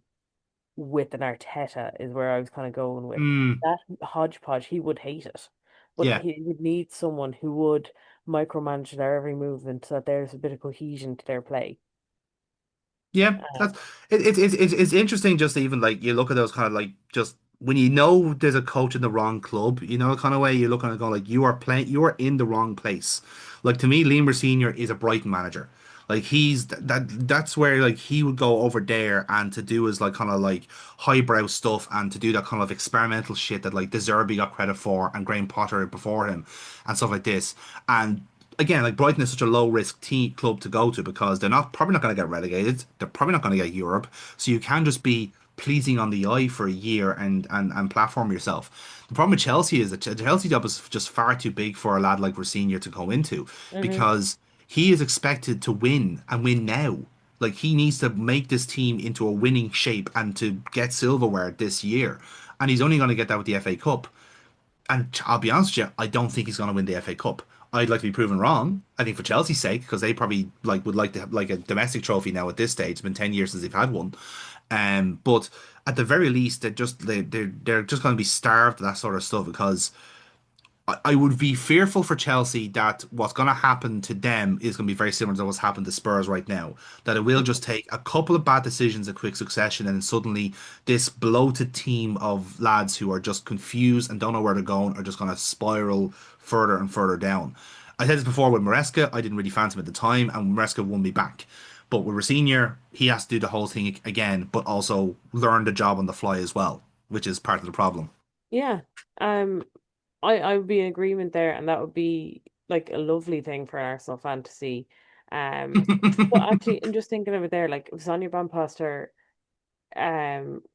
with an Arteta is where I was kind of going with Mm. that hodgepodge. He would hate it, but Yeah. he would need someone who would micromanage their every movement so that there's a bit of cohesion to their play. Yeah, Um, that's it's interesting just even like you look at those kind of like just when you know there's a coach in the wrong club, kind of way you look at it go like you are in the wrong place. Like to me, Lemur Senior is a Brighton manager. Like that's where like he would go over there and to do his like kind of like highbrow stuff and to do that kind of experimental shit that like De Zerbi got credit for and Graham Potter before him and stuff like this. And again, like Brighton is such a low risk team club to go to because they're not probably not going to get relegated. They're probably not going to get Europe. So you can just be pleasing on the eye for a year and platform yourself. The problem with Chelsea is that the Chelsea job is just far too big for a lad like Rosenior to go into mhm. because he is expected to win and win now. Like he needs to make this team into a winning shape and to get silverware this year. And he's only going to get that with the FA Cup. And I'll be honest with you, I don't think he's going to win the FA Cup. I'd like to be proven wrong. I think for Chelsea's sake, because they probably like would like to have like a domestic trophy now at this stage. It's been 10 years since they've had one. But at the very least, they're just going to be starved of that sort of stuff because I would be fearful for Chelsea that what's going to happen to them is going to be very similar to what's happened to Spurs right now. That it will just take a couple of bad decisions in quick succession, and then suddenly this bloated team of lads who are just confused and don't know where they're going are just going to spiral further and further down. I said this before with Maresca. I didn't really fancy him at the time, and Maresca won me back. But with Senior, he has to do the whole thing again, but also learn the job on the fly as well, which is part of the problem. Yeah. Um, I would be in agreement there, and that would be like a lovely thing for an Arsenal fan to see. Um, but actually, I'm just thinking of it there, like Sonia Van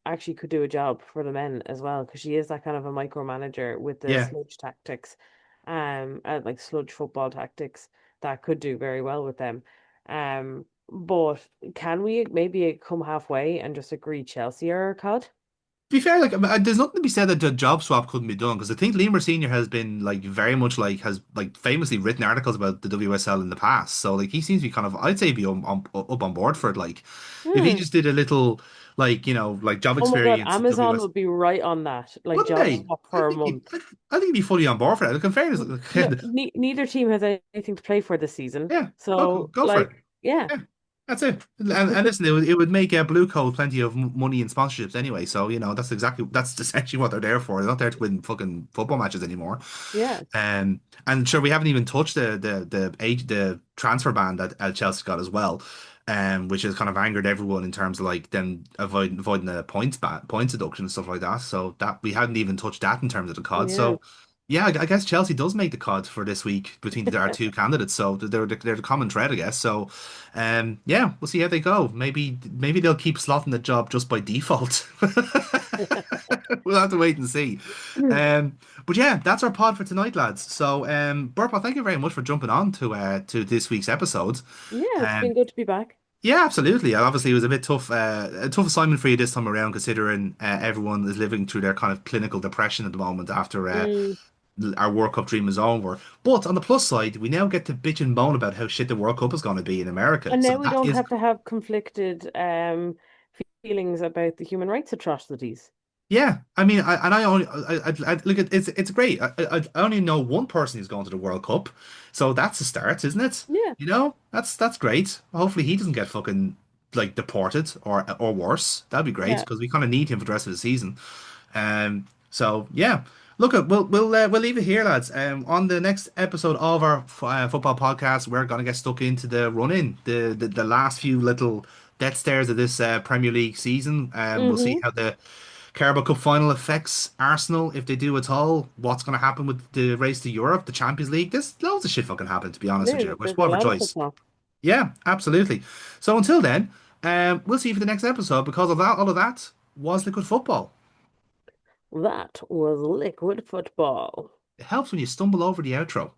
actually could do a job for the men as well, because she is that kind of a micromanager with the Yeah. sludge tactics, and like sludge football tactics that could do very well with them. But can we maybe come halfway and just agree Chelsea are our COD? To be fair, like there's nothing to be said that the job swap couldn't be done because I think Lemur Senior has been like very much like has like famously written articles about the WSL in the past. So like he seems to be kind of I'd say be up on board for it. Like if he Hmm. just did a little like like job Oh my God, experience at Amazon WS, would be right on that, like wouldn't job they? swap I for a think month. I think he'd be fully on board for that. Like in fairness, Look, neither team has anything to play for this season, yeah, so go for it. like, yeah, Yeah. That's it. And listen, it would make Blue Coat plenty of money and sponsorships anyway. So, that's essentially what they're there for. They're not there to win fucking football matches anymore. yeah, And sure, we haven't even touched the transfer ban that Chelsea got as well, which has kind of angered everyone in terms of like them avoiding the points deduction and stuff like that. So that we hadn't even touched that in terms of the COD. yeah. So yeah, I guess Chelsea does make the COD for this week between our two candidates. So they're the common thread, I guess. So yeah, we'll see how they go. Maybe they'll keep slotting the job just by default. We'll have to wait and see. But yeah, that's our pod for tonight, lads. So, Burpa, thank you very much for jumping on to this week's episode. Yeah, it's been Um, good to be back. yeah, absolutely. And obviously, it was a bit tough, a tough assignment for you this time around, considering everyone is living through their kind of clinical depression at the moment after Mm. our World Cup dream is over. But on the plus side, we now get to bitch and moan about how shit the World Cup is going to be in America. And So now we that don't is have to have conflicted feelings about the human rights atrocities. Yeah, I mean, I only I look at it's great. I only know one person who's going to the World Cup, so that's a start, isn't it? Yeah, That's great. Hopefully, he doesn't get fucking like deported or worse. That'd be great yeah. because we kind of need him for the rest of the season. So yeah, look, we'll leave it here, lads. On the next episode of our football podcast, we're gonna get stuck into the run-in, the last few little death stares of this Premier League season. We'll see Mm-hmm. how the Carabao Cup final affects Arsenal if they do at all. What's going to happen with the race to Europe, the Champions League? There's loads of shit fucking happen, to be honest with you. We're There's a spoiled for lot of choice. football. Yeah, absolutely. So until then, we'll see you for the next episode because of that. All of that was liquid football. That was liquid football. It helps when you stumble over the outro.